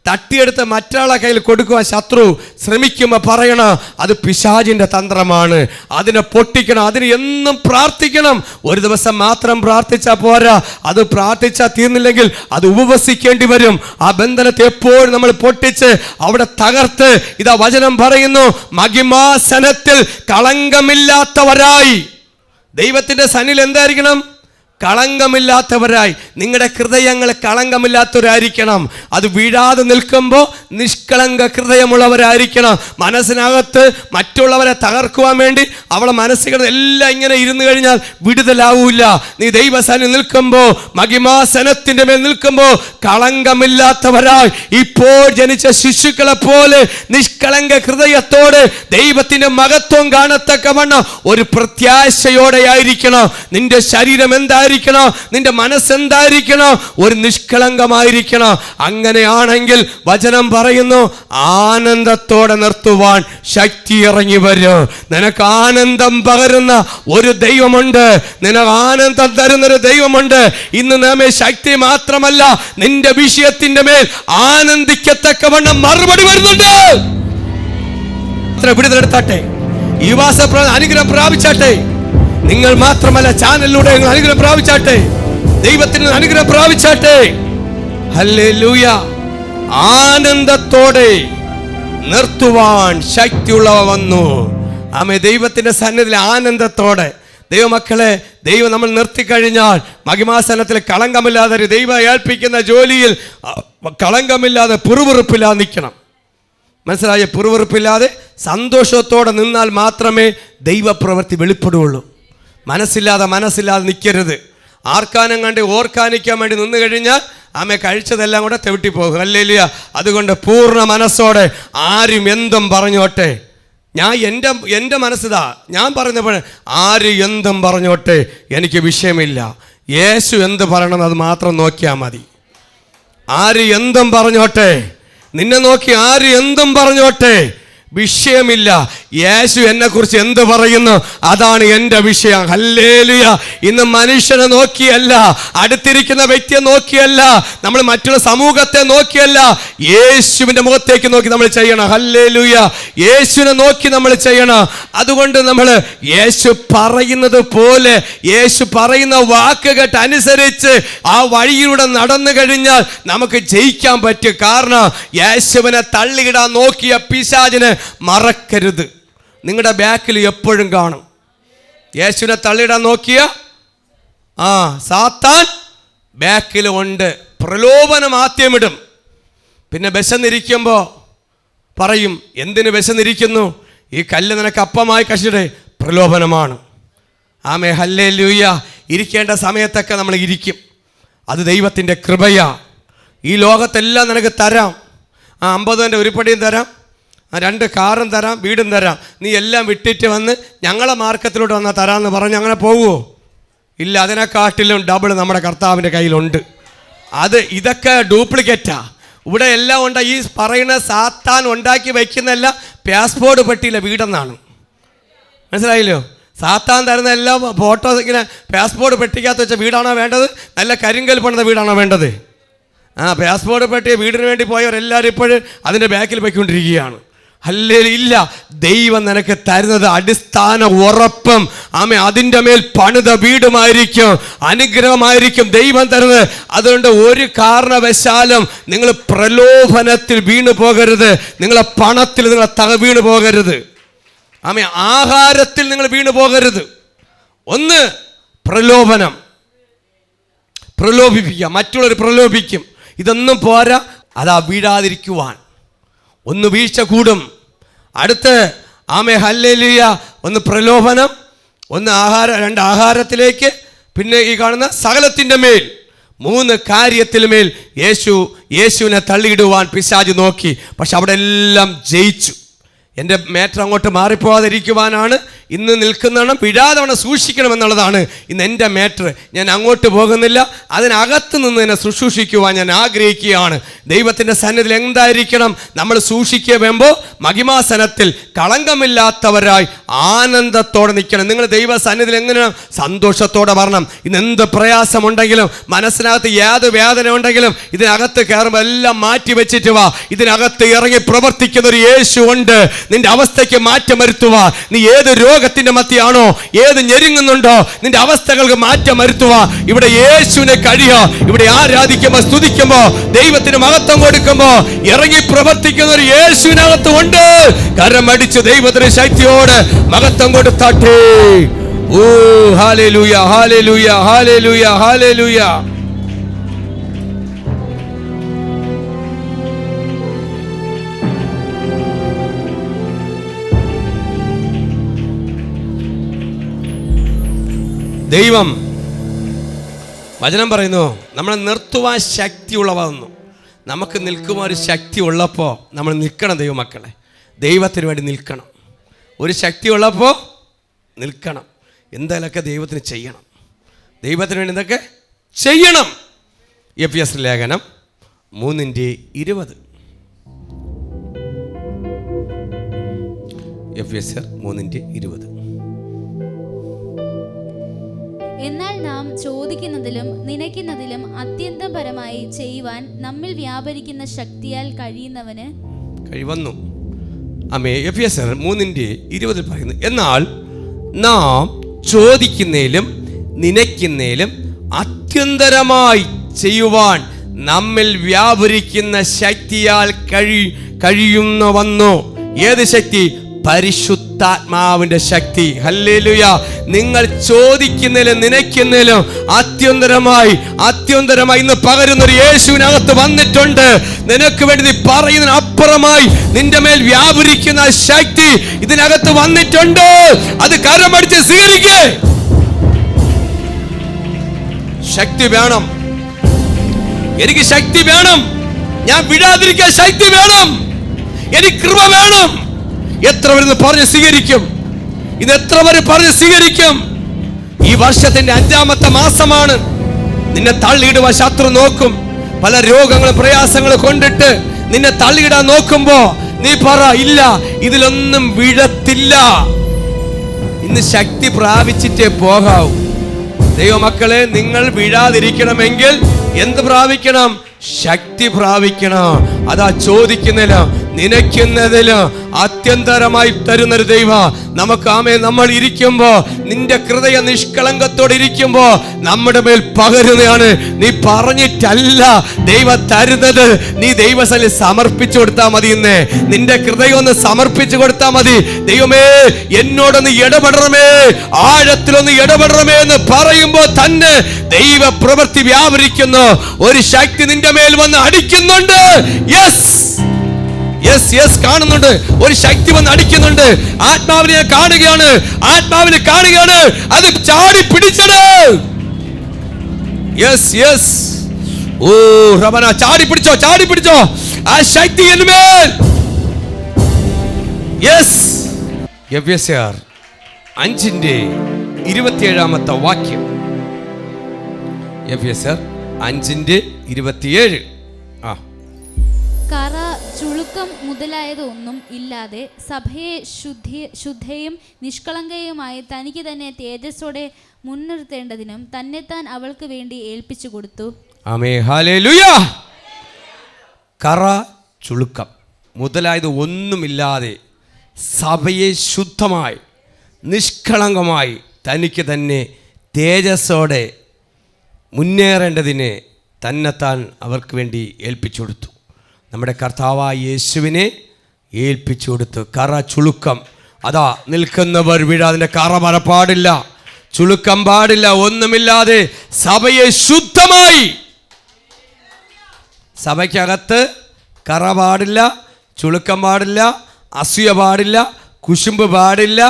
തട്ടിയെടുത്ത് മറ്റൊരാളെ കയ്യിൽ കൊടുക്കുവാൻ ശത്രു ശ്രമിക്കുമ്പോൾ പറയണം അത് പിശാചിൻ്റെ തന്ത്രമാണ്, അതിനെ പൊട്ടിക്കണം. അതിന് എന്നും പ്രാർത്ഥിക്കണം. ഒരു ദിവസം മാത്രം പ്രാർത്ഥിച്ചാൽ പോരാ, അത് പ്രാർത്ഥിച്ചാൽ തീർന്നില്ലെങ്കിൽ അത് ഉപവസിക്കേണ്ടി വരും. ആ ബന്ധനത്തെ എപ്പോഴും നമ്മൾ പൊട്ടിച്ച് അവിടെ തകർത്ത്, ഇതാ വചനം പറയുന്നു, മഹിമാസനത്തിൽ കളങ്കമില്ലാത്തവരായി. ദൈവത്തിൻ്റെ സന്നിധിയിൽ എന്തായിരിക്കണം? കളങ്കമില്ലാത്തവരായി. നിങ്ങളുടെ ഹൃദയങ്ങൾ കളങ്കമില്ലാത്തവരായിരിക്കണം. അത് വീഴാതെ നിൽക്കുമ്പോൾ നിഷ്കളങ്ക ഹൃദയമുള്ളവരായിരിക്കണം. മനസ്സിനകത്ത് മറ്റുള്ളവരെ തകർക്കുവാൻ വേണ്ടി അവളെ മനസ്സിൽ എല്ലാം ഇങ്ങനെ ഇരുന്ന് കഴിഞ്ഞാൽ വിടുതലാവൂല. നീ ദൈവസന്നിധിയിൽ നിൽക്കുമ്പോൾ, മഹിമാസനത്തിൻ്റെ മേൽ നിൽക്കുമ്പോൾ കളങ്കമില്ലാത്തവരായി, ഇപ്പോൾ ജനിച്ച ശിശുക്കളെ പോലെ നിഷ്കളങ്ക ഹൃദയത്തോടെ ദൈവത്തിൻ്റെ മഹത്വം കാണത്തക്കവണ്ണം ഒരു പ്രത്യാശയോടെ ആയിരിക്കണം. നിന്റെ ശരീരം എന്തായിരിക്കണം? നിന്റെ മനസ്സെന്തായിരിക്കണം? ഒരു നിഷ്കളങ്കമായിരിക്കണം. അങ്ങനെയാണെങ്കിൽ വചനം പറയുന്നു, ആനന്ദത്തോടെ നിർത്തുവാൻ ശക്തി ഇറങ്ങി വരും. നിനക്ക് ആനന്ദം പകരുന്ന ഒരു ദൈവമുണ്ട്, നിനക്ക് ആനന്ദം തരുന്നൊരു ദൈവമുണ്ട്. ഇന്ന് നമ്മെ ശക്തി മാത്രമല്ല, നിന്റെ വിഷയത്തിന്റെ മേൽ ആനന്ദിക്കത്തക്കവണ്ണം മറുപടി വരുന്നുണ്ട്. വിടുതലെടുത്താട്ടെ, ഈ വാസ അനുഗ്രഹം പ്രാപിച്ചാട്ടെ. നിങ്ങൾ മാത്രമല്ല, ചാനലിലൂടെ നിങ്ങൾ അനുഗ്രഹം പ്രാപിച്ചാട്ടെ, ദൈവത്തിന് അനുഗ്രഹം പ്രാപിച്ചാട്ടെ. ഹല്ലേലൂയ. ആനന്ദത്തോടെ നിർത്തുവാൻ ശക്തിയുള്ളവ വന്നു. ആമേ. ദൈവത്തിന്റെ സന്നിധിയിൽ ആനന്ദത്തോടെ ദൈവമക്കളെ, ദൈവം നമ്മൾ നിർത്തിക്കഴിഞ്ഞാൽ മഹിമാസനത്തിൽ കളങ്കമില്ലാതെ, ദൈവം ഏൽപ്പിക്കുന്ന ജോലിയിൽ കളങ്കമില്ലാതെ, പിറുപിറുപ്പില്ലാതെ നിൽക്കണം. മനസ്സിലായ? പിറുപിറുപ്പില്ലാതെ സന്തോഷത്തോടെ നിന്നാൽ മാത്രമേ ദൈവപ്രവൃത്തി വെളിപ്പെടുകയുള്ളൂ. മനസ്സില്ലാതെ നിൽക്കരുത്. ആർക്കാനും കണ്ട് ഓർക്കാനിക്കാൻ വേണ്ടി നിന്ന് കഴിഞ്ഞാൽ ആമെ കഴിച്ചതെല്ലാം കൂടെ തെവിട്ടിപ്പോകും. ഹല്ലേലൂയ. അതുകൊണ്ട് പൂർണ്ണ മനസ്സോടെ ആരും എന്തും പറഞ്ഞോട്ടെ, എൻ്റെ മനസ്സിതാ, ഞാൻ പറഞ്ഞപ്പോൾ ആര് എന്തും പറഞ്ഞോട്ടെ, എനിക്ക് വിഷയമില്ല. യേശു എന്ത് പറയണമെന്ന് അത് മാത്രം നോക്കിയാൽ മതി. ആര് എന്തും പറഞ്ഞോട്ടെ, നിന്നെ നോക്കി ആര് എന്തും പറഞ്ഞോട്ടെ, വിഷയമില്ല. യേശു എന്നെ കുറിച്ച് എന്ത് പറയുന്നു, അതാണ് എൻ്റെ വിഷയം. ഹല്ലേലൂയ. ഇന്ന് മനുഷ്യനെ നോക്കിയല്ല, അടുത്തിരിക്കുന്ന വ്യക്തിയെ നോക്കിയല്ല, നമ്മൾ മറ്റുള്ള സമൂഹത്തെ നോക്കിയല്ല, യേശുവിൻ്റെ മുഖത്തേക്ക് നോക്കി നമ്മൾ ചെയ്യണം. ഹല്ലേലൂയ. യേശുവിനെ നോക്കി നമ്മൾ ചെയ്യണം. അതുകൊണ്ട് നമ്മൾ യേശു പറയുന്നത് പോലെ, യേശു പറയുന്ന വാക്ക് കേട്ട് അനുസരിച്ച് ആ വഴിയിലൂടെ നടന്നു കഴിഞ്ഞാൽ നമുക്ക് ജയിക്കാൻ പറ്റും. കാരണം യേശുവിനെ തള്ളിയിടാൻ നോക്കിയ പിശാചിനെ മറക്കരുത്. നിങ്ങളുടെ ബാക്കിൽ എപ്പോഴും കാണും. യേശുവിനെ തള്ളിയിടാൻ നോക്കിയ സാത്താൻ ബാക്കിൽ ഉണ്ട്. പ്രലോഭനം ആദ്യമിടും. പിന്നെ വിശന്നിരിക്കുമ്പോൾ പറയും, എന്തിന് വിശന്നിരിക്കുന്നു? ഈ കല്ല് നിനക്ക് അപ്പമായി കഷിടെ. പ്രലോഭനമാണ്. ആമേ, ഹല്ലേലൂയ. ഇരിക്കേണ്ട സമയത്തൊക്കെ നമ്മൾ ഇരിക്കും. അത് ദൈവത്തിൻ്റെ കൃപയാ. ഈ ലോകത്തെല്ലാം നിനക്ക് തരാം. 50 ഉരുപ്പടിയും തരാം, 2 കാറും തരാം, വീടും തരാം. നീ എല്ലാം വിട്ടിട്ട് വന്ന് ഞങ്ങളെ മാർക്കറ്റിലോട്ട് വന്നാൽ തരാമെന്ന് പറഞ്ഞ് അങ്ങനെ പോകുമോ? ഇല്ല. അതിനെക്കാട്ടിലും ഡബിൾ നമ്മുടെ കർത്താവിൻ്റെ കയ്യിലുണ്ട്. ഇതൊക്കെ ഡ്യൂപ്ലിക്കേറ്റാ. ഇവിടെ എല്ലാം ഉണ്ട്. ഈ പറയുന്ന സാത്താൻ ഉണ്ടാക്കി വയ്ക്കുന്നതെല്ലാം പാസ്പോർട്ട് പെട്ടിയിലെ വീടെന്നാണ്. മനസ്സിലായില്ലോ? സാത്താൻ തരുന്ന എല്ലാം ഫോട്ടോസ് ഇങ്ങനെ പാസ്പോർട്ട് പെട്ടിക്കകത്ത് വെച്ച വീടാണോ വേണ്ടത്? നല്ല കരിങ്കൽ പണിത വീടാണോ വേണ്ടത്? പാസ്പോർട്ട് പെട്ടിയ വീടിന് വേണ്ടി പോയവരെല്ലാവരും ഇപ്പോഴും അതിൻ്റെ ബാക്കിൽ പോയിക്കൊണ്ടിരിക്കുകയാണ്. ഹല്ലേലൂയ. ദൈവം നിനക്ക് തരുന്നത് അടിസ്ഥാന ഉറപ്പും അതിൻ്റെ മേൽ പണിത വീടുമായിരിക്കും, അനുഗ്രഹമായിരിക്കും ദൈവം തരുന്നത്. അതുകൊണ്ട് ഒരു കാരണവശാലും നിങ്ങൾ പ്രലോഭനത്തിൽ വീണു പോകരുത്. നിങ്ങളെ പണത്തിൽ നിങ്ങൾ വീണു പോകരുത്. ആഹാരത്തിൽ നിങ്ങൾ വീണു പോകരുത്. ഒന്ന് പ്രലോഭനം, പ്രലോഭിപ്പിക്കുക, മറ്റുള്ളവർ പ്രലോഭിക്കും. ഇതൊന്നും പോരാ. വീഴാതിരിക്കുവാൻ ഒന്ന് വീഴ്ച കൂടും. അടുത്ത് ഹല്ലേലൂയ, ഒന്ന് പ്രലോഭനം, ഒന്ന് ആഹാരം, 2 ആഹാരത്തിലേക്ക്, പിന്നെ ഈ കാണുന്ന സകലത്തിൻ്റെ മേൽ, 3 കാര്യത്തിന് മേൽ യേശുവിനെ തള്ളിയിടുവാൻ പിശാച് നോക്കി. പക്ഷെ അവിടെ എല്ലാം ജയിച്ചു. എൻ്റെ മാറ്റർ അങ്ങോട്ട് മാറിപ്പോകാതിരിക്കുവാനാണ് ഇന്ന് നിൽക്കുന്നതാണ്. വിടാതെ സൂക്ഷിക്കണം എന്നുള്ളതാണ് ഇന്ന് എൻ്റെ മാറ്റർ. ഞാൻ അങ്ങോട്ട് പോകുന്നില്ല. അതിനകത്ത് നിന്ന് എന്നെ ശുശ്രൂഷിക്കുവാൻ ഞാൻ ആഗ്രഹിക്കുകയാണ്. ദൈവത്തിൻ്റെ സന്നിധിയിൽ എന്തായിരിക്കണം നമ്മൾ സൂക്ഷിക്കുമ്പോൾ? മഹിമാസനത്തിൽ കളങ്കമില്ലാത്തവരായി ആനന്ദത്തോടെ നിൽക്കണം. നിങ്ങൾ ദൈവ സന്നിധിയിൽ എങ്ങനെയാണ്? സന്തോഷത്തോടെ വരണം. ഇന്ന് എന്ത് പ്രയാസമുണ്ടെങ്കിലും, മനസ്സിനകത്ത് ഏത് വേദന ഉണ്ടെങ്കിലും, ഇതിനകത്ത് കയറുമ്പോൾ എല്ലാം മാറ്റി വെച്ചിട്ട് വാ. ഇതിനകത്ത് ഇറങ്ങി പ്രവർത്തിക്കുന്ന ഒരു യേശു ഉണ്ട്. നിന്റെ അവസ്ഥയ്ക്ക് മാറ്റം വരുത്തുവാ. നീ ഏത് രോഗത്തിന്റെ മധ്യയാണോ, ഏത് ഞെരുങ്ങുന്നുണ്ടോ, നിന്റെ അവസ്ഥകൾക്ക് മാറ്റം വരുത്തുവാ. ഇവിടെ യേശുവിനെ കഴിയോ. ഇവിടെ ആരാധിക്കുമ്പോ, സ്തുതിക്കുമ്പോ, ദൈവത്തിന് മഹത്വം കൊടുക്കുമ്പോ ഇറങ്ങി പ്രവർത്തിക്കുന്ന ഒരു യേശുവിനകത്ത് ഉണ്ട്. കരമടിച്ച് ദൈവത്തിന് ശക്തിയോട് മഹത്വം കൊടുത്താട്ടെ. ഓ ഹല്ലേലൂയ, ഹല്ലേലൂയ, ഹല്ലേലൂയ, ഹല്ലേലൂയ. ദൈവം വചനം പറയുന്നു, നമ്മളെ നിർത്തുവാൻ ശക്തി ഉളവാകുന്നു. നമുക്ക് നിൽക്കുവാൻ ഒരു ശക്തി ഉള്ളപ്പോൾ നമ്മൾ നിൽക്കണം. ദൈവമക്കളെ, ദൈവത്തിന് വേണ്ടി നിൽക്കണം. ഒരു ശക്തി ഉള്ളപ്പോൾ നിൽക്കണം. എന്തെങ്കിലുമൊക്കെ ദൈവത്തിന് ചെയ്യണം. ദൈവത്തിന് വേണ്ടി എന്തൊക്കെ ചെയ്യണം? എഫെസ്യർ ലേഖനം 3:20. എഫെസ്യർ 3:20. എന്നാൽ നാം ചോദിക്കുന്നതിലും നനയ്ക്കുന്നതിലും അത്യന്തം പരമായി ചെയ്യുവാൻ നമ്മിൽ വ്യാപരിക്കുന്ന ശക്തിയാൽ കഴിയുന്നവന് കഴിവന്നു. എഫെസ്യർ 3:20 പറയുന്നു, എന്നാൽ നാം ചോദിക്കുന്നതിലും നനയ്ക്കുന്നതിലും അത്യന്തരമായി ചെയ്യുവാൻ നമ്മിൽ വ്യാപരിക്കുന്ന ശക്തിയാൽ കഴിയുന്ന വന്നു. ഏത് ശക്തി? പരിശുദ്ധാത്മാവിന്റെ ശക്തി. ഹല്ലേലൂയ. നിങ്ങൾ ചോദിക്കുന്നതിലും നനയ്ക്കുന്നതിലും അത്യന്തരമായി ഇന്ന് പകരുന്നൊരു യേശുവിനകത്ത് വന്നിട്ടുണ്ട്. നിനക്ക് വേണ്ടി നീ പറയുന്നതിന് അപ്പുറമായി നിന്റെ മേൽ വ്യാപരിക്കുന്ന ശക്തി ഇതിനകത്ത് വന്നിട്ടുണ്ട്. അത് കരമടിച്ച് സ്വീകരിക്കേ. ശക്തി വേണം. എനിക്ക് ശക്തി വേണം. ഞാൻ വിടാതിരിക്കാൻ ശക്തി വേണം. എനിക്ക് കൃപ വേണം. എത്ര പേര് പറഞ്ഞ് സ്വീകരിക്കും? ഇത് എത്ര പേര് പറഞ്ഞ് സ്വീകരിക്കും? ഈ വർഷത്തിന്റെ 5ാമത്തെ മാസമാണ്. നിന്നെ തള്ളിയിടുവാൻ ശത്രു നോക്കും. പല രോഗങ്ങളും പ്രയാസങ്ങളും കൊണ്ടിട്ട് നിന്നെ തള്ളിയിടാൻ നോക്കുമ്പോ നീ പറ, ഇല്ല, ഇതിലൊന്നും വീഴത്തില്ല. ഇന്ന് ശക്തി പ്രാപിച്ചിട്ടേ പോകാവൂ. ദൈവമക്കളെ, നിങ്ങൾ വീഴാതിരിക്കണമെങ്കിൽ എന്ത് പ്രാപിക്കണം? ശക്തി പ്രാപിക്കണം. അതാ ചോദിക്കുന്നില്ല, നനയ്ക്കുന്നതിലും അത്യന്തരമായി തരുന്നൊരു ദൈവം നമുക്ക്. നമ്മൾ ഇരിക്കുമ്പോ, നിന്റെ ഹൃദയ നിഷ്കളങ്കത്തോടെ ഇരിക്കുമ്പോ നമ്മുടെ മേൽ പകരുന്നതാണ്. നീ പറഞ്ഞിട്ടല്ല ദൈവം തരുന്നത്. നീ ദൈവസന്നിധിയിൽ സമർപ്പിച്ചു കൊടുത്താൽ മതി. നിന്റെ ഹൃദയം ഒന്ന് സമർപ്പിച്ചു കൊടുത്താൽ മതി. ദൈവമേ, എന്നോടൊന്ന് ഇടപെടണമേ, ആഴത്തിലൊന്ന് ഇടപെടണമേ എന്ന് പറയുമ്പോ തന്നെ ദൈവ പ്രവൃത്തി വ്യാപരിക്കുന്നു. ഒരു ശക്തി നിന്റെ മേൽ വന്ന് അടിക്കുന്നുണ്ട്. യെസ് കാണുന്നുണ്ട്. ഒരു ശക്തി വന്ന് അടിക്കുന്നുണ്ട്. ആത്മാവിനെ കാണുകയാണ്, ആത്മാവിനെ കാണുകയാണ്. അത് ചാടി പിടിച്ചത്. യെസ് ഓ റബന, ചാടി പിടിച്ചോ ആ ശക്തി എന്മേൽ. യെസ്. എഫെസ്യർ 5:27 വാക്യം. എഫെസ്യർ 5:27. കറ, ചുളുക്കം മുതലായതൊന്നും ഇല്ലാതെ സഭയെ ശുദ്ധയും നിഷ്കളങ്കയുമായി തനിക്ക് തന്നെ തേജസ്സോടെ മുൻനിർത്തേണ്ടതിനും തന്നെത്താൻ അവൾക്ക് വേണ്ടി ഏൽപ്പിച്ചു കൊടുത്തു. ആമേൻ, ഹല്ലേലൂയ. കറ, ചുളുക്കം മുതലായത് ഒന്നുമില്ലാതെ സഭയെ ശുദ്ധമായി നിഷ്കളങ്കമായി തനിക്ക് തന്നെ തേജസ്സോടെ മുന്നേറേണ്ടതിന് തന്നെത്താൻ അവർക്ക് വേണ്ടി ഏൽപ്പിച്ചു കൊടുത്തു. നമ്മുടെ കർത്താവായ യേശുവിനെ ഏൽപ്പിച്ചു കൊടുത്തു. കറ, ചുളുക്കം, അതാ നിൽക്കുന്നവർ വീഴാതെ. അതിൻ്റെ കറ വര പാടില്ല, ചുളുക്കം പാടില്ല, ഒന്നുമില്ലാതെ സഭയെ ശുദ്ധമായി. സഭയ്ക്കകത്ത് കറ പാടില്ല, ചുളുക്കം പാടില്ല, അസൂയ പാടില്ല, കുശുമ്പ് പാടില്ല,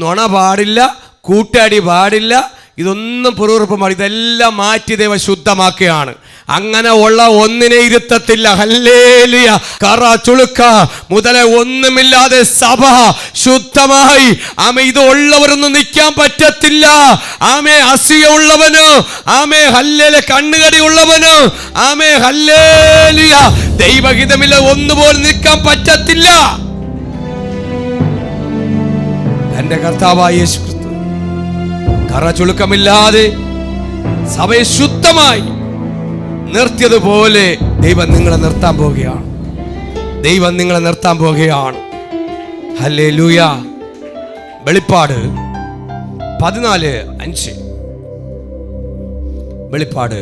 നുണ പാടില്ല, കൂട്ടടി പാടില്ല. ഇതൊന്നും പുറകുറുപ്പം പാടില്ല. ഇതെല്ലാം മാറ്റി ദൈവം ശുദ്ധമാക്കുകയാണ്. അങ്ങനെ ഉള്ള ഒന്നിനെ ഇരുത്തത്തില്ല. ഹല്ലേലൂയ. കറ, ചുളുക്ക മുതലേ ഒന്നുമില്ലാതെ സഭ ശുദ്ധമായി. ഇത് ഉള്ളവരൊന്നും നിൽക്കാൻ പറ്റത്തില്ല. അസൂയ ഉള്ളവനോ, ഹല്ലേലൂയ, കണ്ണുകടി ഉള്ളവനോ, ഹല്ലേലൂയ, ദൈവഹിതമില്ല ഒന്നുപോലും നിൽക്കാൻ പറ്റത്തില്ല. എന്റെ കർത്താവായ യേശു ക്രിസ്തു കറ, ചുളുക്കമില്ലാതെ സഭയെ ശുദ്ധമായി നിർത്തിയതുപോലെ ദൈവം നിങ്ങളെ നിർത്താൻ പോവുകയാണ്. ദൈവം നിങ്ങളെ നിർത്താൻ പോവുകയാണ്. ഹല്ലേലൂയ. വെളിപ്പാട് 14:5. വെളിപ്പാട്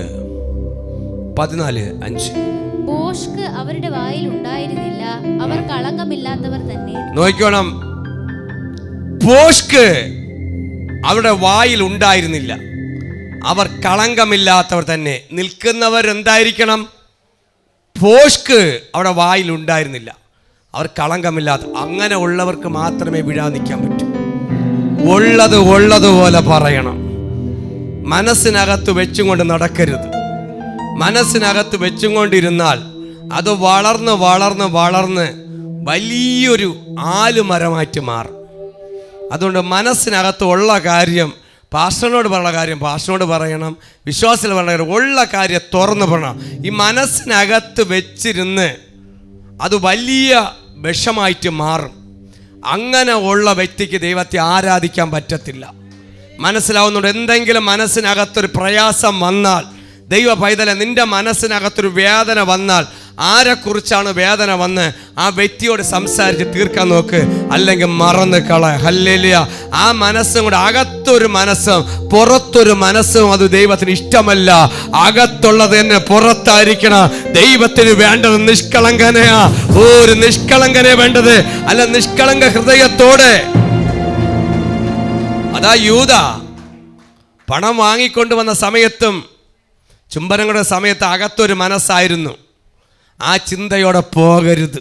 14:5. ഭോഷ്ക് അവരുടെ വായിൽ ഉണ്ടായിരുന്നില്ല, അവർ കളങ്കമില്ലാത്തവർ തന്നെ. നോക്കണം, ഭോഷ്ക് അവരുടെ വായിൽ ഉണ്ടായിരുന്നില്ല, അവർ കളങ്കമില്ലാത്തവർ തന്നെ. നിൽക്കുന്നവർ എന്തായിരിക്കണം? ഭോഷ്ക് അവിടെ വായിൽ ഉണ്ടായിരുന്നില്ല, അവർ കളങ്കമില്ലാത്ത. അങ്ങനെ ഉള്ളവർക്ക് മാത്രമേ വീഴാൻ നിൽക്കാൻ പറ്റൂ. ഉള്ളതുപോലെ പറയണം. മനസ്സിനകത്ത് വെച്ചും കൊണ്ട് നടക്കരുത്. മനസ്സിനകത്ത് വെച്ചും കൊണ്ടിരുന്നാൽ അത് വളർന്ന് വലിയൊരു ആലുമരമായിട്ട് മാറും. അതുകൊണ്ട് മനസ്സിനകത്ത് ഉള്ള കാര്യം പാസ്റ്ററിനോട് പറഞ്ഞ കാര്യം പാസ്റ്ററിനോട് പറയണം, വിശ്വാസത്തിൽ പറഞ്ഞ കാര്യം ഉള്ള കാര്യം തുറന്ന് പറയണം. ഈ മനസ്സിനകത്ത് വെച്ചിരുന്ന് അത് വലിയ വിഷമായിട്ട് മാറും. അങ്ങനെ ഉള്ള വ്യക്തിക്ക് ദൈവത്തെ ആരാധിക്കാൻ പറ്റത്തില്ല. മനസ്സിലാവുന്നുണ്ട്? എന്തെങ്കിലും മനസ്സിനകത്തൊരു പ്രയാസം വന്നാൽ, ദൈവ പൈതലെ, നിന്റെ മനസ്സിനകത്തൊരു വേദന വന്നാൽ, ആരെക്കുറിച്ചാണ് വേദന വന്ന് ആ വ്യക്തിയോട് സംസാരിച്ച് തീർക്കാൻ നോക്ക്, അല്ലെങ്കിൽ മറന്ന് കള. ഹല്ലേലൂയ. ആ മനസ്സും കൂടെ, അകത്തൊരു മനസ്സും പുറത്തൊരു മനസ്സും അത് ദൈവത്തിന് ഇഷ്ടമല്ല. അകത്തുള്ളത് തന്നെ പുറത്തായിരിക്കണം. ദൈവത്തിന് വേണ്ടത് നിഷ്കളങ്കനയാ. ഒരു നിഷ്കളങ്കനെ വേണ്ടത്, അല്ല നിഷ്കളങ്ക ഹൃദയത്തോടെ. അതാ യൂദ പണം വാങ്ങിക്കൊണ്ടുവന്ന സമയത്തും ചുംബനങ്ങളുടെ സമയത്ത് അകത്തൊരു മനസ്സായിരുന്നു. ആ ചിന്തയോടെ പോകരുത്,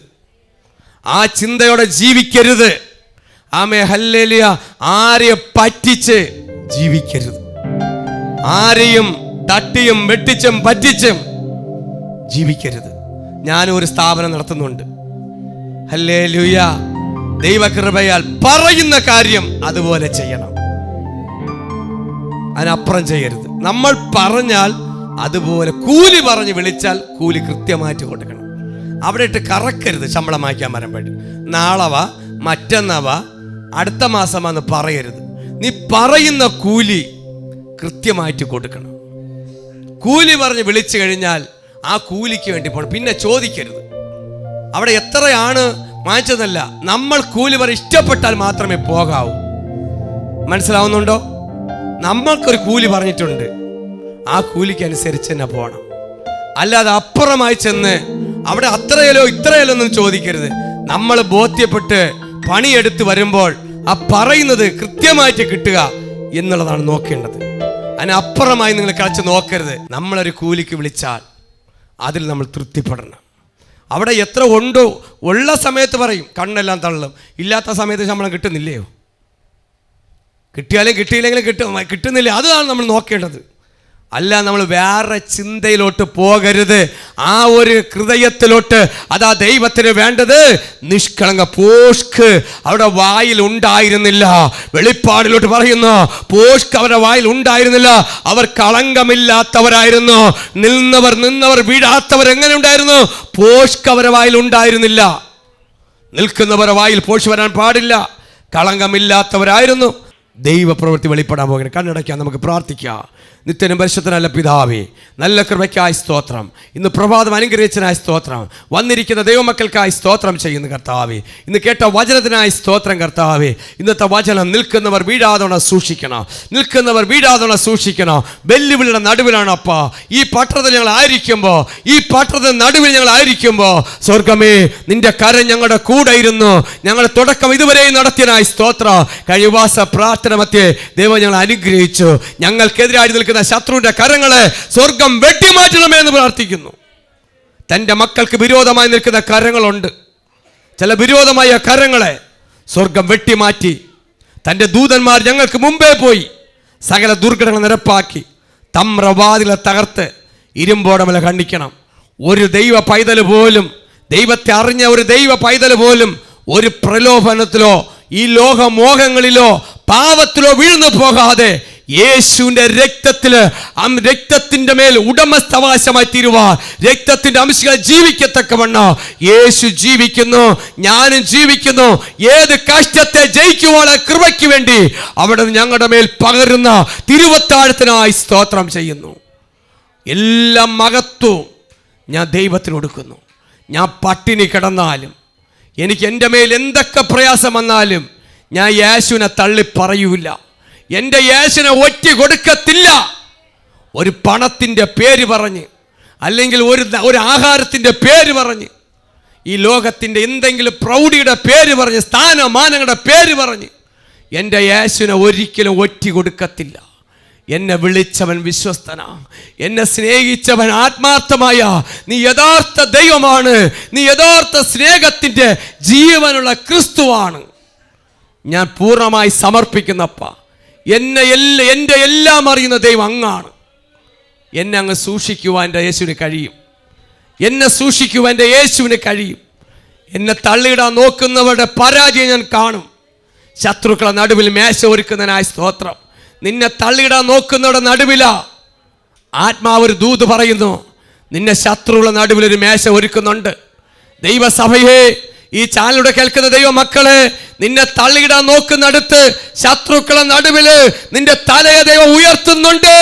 ആ ചിന്തയോടെ ജീവിക്കരുത്. ഹല്ലേലൂയ. ആരെയും പറ്റിച്ച് ജീവിക്കരുത്. ആരെയും തട്ടിയും വെട്ടിച്ചും പറ്റിച്ചും ജീവിക്കരുത്. ഞാനൊരു സ്ഥാപനം നടത്തുന്നുണ്ട്. ഹല്ലേലൂയ. ദൈവകൃപയാൽ പറയുന്ന കാര്യം അതുപോലെ ചെയ്യണം, അതിനപ്പുറം ചെയ്യരുത്. നമ്മൾ പറഞ്ഞാൽ അതുപോലെ കൂലി പറഞ്ഞ് വിളിച്ചാൽ കൂലി കൃത്യമായിട്ട് കൊടുക്കണം. അവിടെ ഇട്ട് കറക്കരുത്. ശമ്പളം വാങ്ങിക്കാൻ വരുമ്പോഴും നാളെ മറ്റന്നാ അടുത്ത മാസമാന്ന് പറയരുത്. നീ പറയുന്ന കൂലി കൃത്യമായിട്ട് കൊടുക്കണം. കൂലി പറഞ്ഞ് വിളിച്ചു കഴിഞ്ഞാൽ ആ കൂലിക്ക് വേണ്ടി പോകണം. പിന്നെ ചോദിക്കരുത്. അവിടെ എത്രയാണ് വാങ്ങിച്ചതല്ല. നമ്മൾ കൂലി പറ ഇഷ്ടപ്പെട്ടാൽ മാത്രമേ പോകാവൂ. മനസ്സിലാവുന്നുണ്ടോ? നമ്മൾക്കൊരു കൂലി പറഞ്ഞിട്ടുണ്ട്, ആ കൂലിക്ക് അനുസരിച്ച് തന്നെ പോകണം. അല്ലാതെ അപ്പുറമായി ചെന്ന് അവിടെ അത്രയല്ലോ ഇത്രയല്ലോ ഒന്നും ചോദിക്കരുത്. നമ്മൾ ബോധ്യപ്പെട്ട് പണിയെടുത്ത് വരുമ്പോൾ ആ പറയുന്നത് കൃത്യമായിട്ട് കിട്ടുക എന്നുള്ളതാണ് നോക്കേണ്ടത്. അതിനപ്പുറമായി നിങ്ങൾ കളിച്ച് നോക്കരുത്. നമ്മളൊരു കൂലിക്ക് വിളിച്ചാൽ അതിൽ നമ്മൾ തൃപ്തിപ്പെടണം. അവിടെ എത്ര ഉണ്ടോ ഉള്ള സമയത്ത് പറയും, കണ്ണെല്ലാം തള്ളും. ഇല്ലാത്ത സമയത്ത് ശമ്പളം കിട്ടുന്നില്ലയോ? കിട്ടിയാലും കിട്ടിയില്ലെങ്കിലും കിട്ടുന്നില്ല. അതാണ് നമ്മൾ നോക്കേണ്ടത്. അല്ല, നമ്മൾ വേറെ ചിന്തയിലോട്ട് പോകരുത്. ആ ഒരു ഹൃദയത്തിലോട്ട് അതാ ദൈവത്തിന് വേണ്ടത്. നിഷ്കളങ്ക പോഷ്ക് അവിടെ വായിൽ ഉണ്ടായിരുന്നില്ല. വെളിപ്പാടിലോട്ട് പറയുന്നു, പോഷ്ക് അവരുടെ വായിൽ ഉണ്ടായിരുന്നില്ല. അവർ കളങ്കമില്ലാത്തവരായിരുന്നു. നിന്നവർ വീഴാത്തവർ എങ്ങനെ ഉണ്ടായിരുന്നു? പോഷ്ക് അവരുടെ വായിൽ ഉണ്ടായിരുന്നില്ല. നിൽക്കുന്നവരുടെ വായിൽ പോഷ് വരാൻ പാടില്ല. കളങ്കമില്ലാത്തവരായിരുന്നു. ദൈവപ്രവൃത്തി വെളിപ്പെടാൻ പോകുന്നത്. കണ്ണടയ്ക്കാൻ നമുക്ക് പ്രാർത്ഥിക്കാം. നിത്യനും പരിശുദ്ധനല്ല പിതാവേ, നല്ല കൃപയ്ക്കായി സ്തോത്രം. ഇന്ന് പ്രഭാതം അനുഗ്രഹിച്ചതിനായി സ്തോത്രം. വന്നിരിക്കുന്ന ദൈവമക്കൾക്കായി സ്തോത്രം ചെയ്യുന്നു കർത്താവേ. ഇന്ന് കേട്ട വചനത്തിനായി സ്തോത്രം കർത്താവേ. ഇന്നത്തെ വചനം നിൽക്കുന്നവർ വീഴാതോണം സൂക്ഷിക്കണം. വെല്ലുവിളിയുടെ നടുവിലാണ് അപ്പാ ഈ പട്ടണത്തിൽ ഞങ്ങൾ ആയിരിക്കുമ്പോൾ സ്വർഗമേ, നിന്റെ കരം ഞങ്ങളുടെ കൂടെ ഇരുന്നു. ഞങ്ങളുടെ തുടക്കം ഇതുവരെ നടത്തിയതിനായി സ്തോത്രം. കഴിവാസ പ്രാർത്ഥന മധ്യേ ദൈവം ഞങ്ങൾ അനുഗ്രഹിച്ചു. ഞങ്ങൾക്കെതിരായി നിൽക്കുന്ന ശത്രുവിന്റെ കരങ്ങളെ സ്വർഗം വെട്ടിമാറ്റണമേ എന്ന് പ്രാർത്ഥിക്കുന്നു. തൻ്റെ മക്കൾക്ക് വിരോധമായി നിൽക്കുന്ന കരങ്ങളുണ്ട്. ചില വിരോധമായ കരങ്ങളെ സ്വർഗം വെട്ടിമാറ്റി തൻ്റെ ദൂതന്മാർ ഞങ്ങൾക്ക് മുമ്പേ പോയി സകല ദുർഘടങ്ങൾ നിരപ്പാക്കി തമ്രവാതിലെ തകർത്ത് ഇരുമ്പോടമല ഖണ്ഡിക്കണം. ഒരു ദൈവ പൈതൽ പോലും, ദൈവത്തെ അറിഞ്ഞ ഒരു ദൈവ പൈതൽ പോലും ഒരു പ്രലോഭനത്തിലോ ഈ ലോകമോഹങ്ങളിലോ പാവത്തിലോ വീഴ്ന്നു പോകാതെ യേശുവിന്റെ രക്തത്തിന്റെ മേൽ ഉടമസ്ഥാവകാശമായി തീരുവാൻ, രക്തത്തിന്റെ അംശങ്ങൾ ജീവിക്കത്തക്കവണ്ണം യേശു ജീവിക്കുന്നു, ഞാനും ജീവിക്കുന്നു. ഏത് കഷ്ടത്തെ ജയിക്കുവാനുള്ള കൃപയ്ക്ക് വേണ്ടി അവിടെ ഞങ്ങളുടെ മേൽ പകരുന്ന തിരുവത്താഴത്തിനായി സ്തോത്രം ചെയ്യുന്നു. എല്ലാ മഹത്വവും ഞാൻ ദൈവത്തിന് കൊടുക്കുന്നു. ഞാൻ പട്ടിണി കിടന്നാലും, എനിക്ക് എൻ്റെ മേൽ എന്തൊക്കെ പ്രയാസം വന്നാലും ഞാൻ യേശുവിനെ തള്ളി പറയൂല. എൻ്റെ യേശുവിനെ ഒറ്റി കൊടുക്കത്തില്ല. ഒരു പണത്തിൻ്റെ പേര് പറഞ്ഞ്, അല്ലെങ്കിൽ ഒരു ആഹാരത്തിൻ്റെ പേര് പറഞ്ഞ്, ഈ ലോകത്തിൻ്റെ എന്തെങ്കിലും പ്രൗഢിയുടെ പേര് പറഞ്ഞ്, സ്ഥാനമാനങ്ങളുടെ പേര് പറഞ്ഞ് എൻ്റെ യേശുവിനെ ഒരിക്കലും ഒറ്റി കൊടുക്കത്തില്ല. എന്നെ വിളിച്ചവൻ വിശ്വസ്തനാ, എന്നെ സ്നേഹിച്ചവൻ ആത്മാർത്ഥമായ, നീ യഥാർത്ഥ ദൈവമാണ്, നീ യഥാർത്ഥ സ്നേഹത്തിൻ്റെ ജീവനുള്ള ക്രിസ്തുവാണ്. ഞാൻ പൂർണ്ണമായി സമർപ്പിക്കുന്നപ്പ. എൻ്റെ എല്ലാം അറിയുന്ന ദൈവം അങ്ങാണ്. എന്നെ അങ്ങ് സൂക്ഷിക്കുവാൻ എൻ്റെ യേശുവിന് കഴിയും. എന്നെ സൂക്ഷിക്കുവാൻ എൻ്റെ യേശുവിന് കഴിയും. എന്നെ തള്ളിയിടാൻ നോക്കുന്നവരുടെ പരാജയം ഞാൻ കാണും. ശത്രുക്കളെ നടുവിൽ മേശ ഒരുക്കുന്നതിനായി സ്തോത്രം. നിന്നെ തള്ളിയിടാൻ നോക്കുന്നവരുടെ നടുവില ആത്മാവ് ഒരു ദൂത് പറയുന്നു, നിന്നെ ശത്രുക്കളുടെ നടുവിൽ ഒരു മേശ ഒരുക്കുന്നുണ്ട്. ദൈവസഭയെ, ഈ ചാനലിലൂടെ കേൾക്കുന്ന ദൈവ മക്കളെ, നിന്നെ തള്ളിയിടാൻ നോക്കുന്നിടത്ത് ശത്രുക്കളെ നടുവില് നിന്റെ തലയെ ദൈവം ഉയർത്തുന്നുണ്ട്.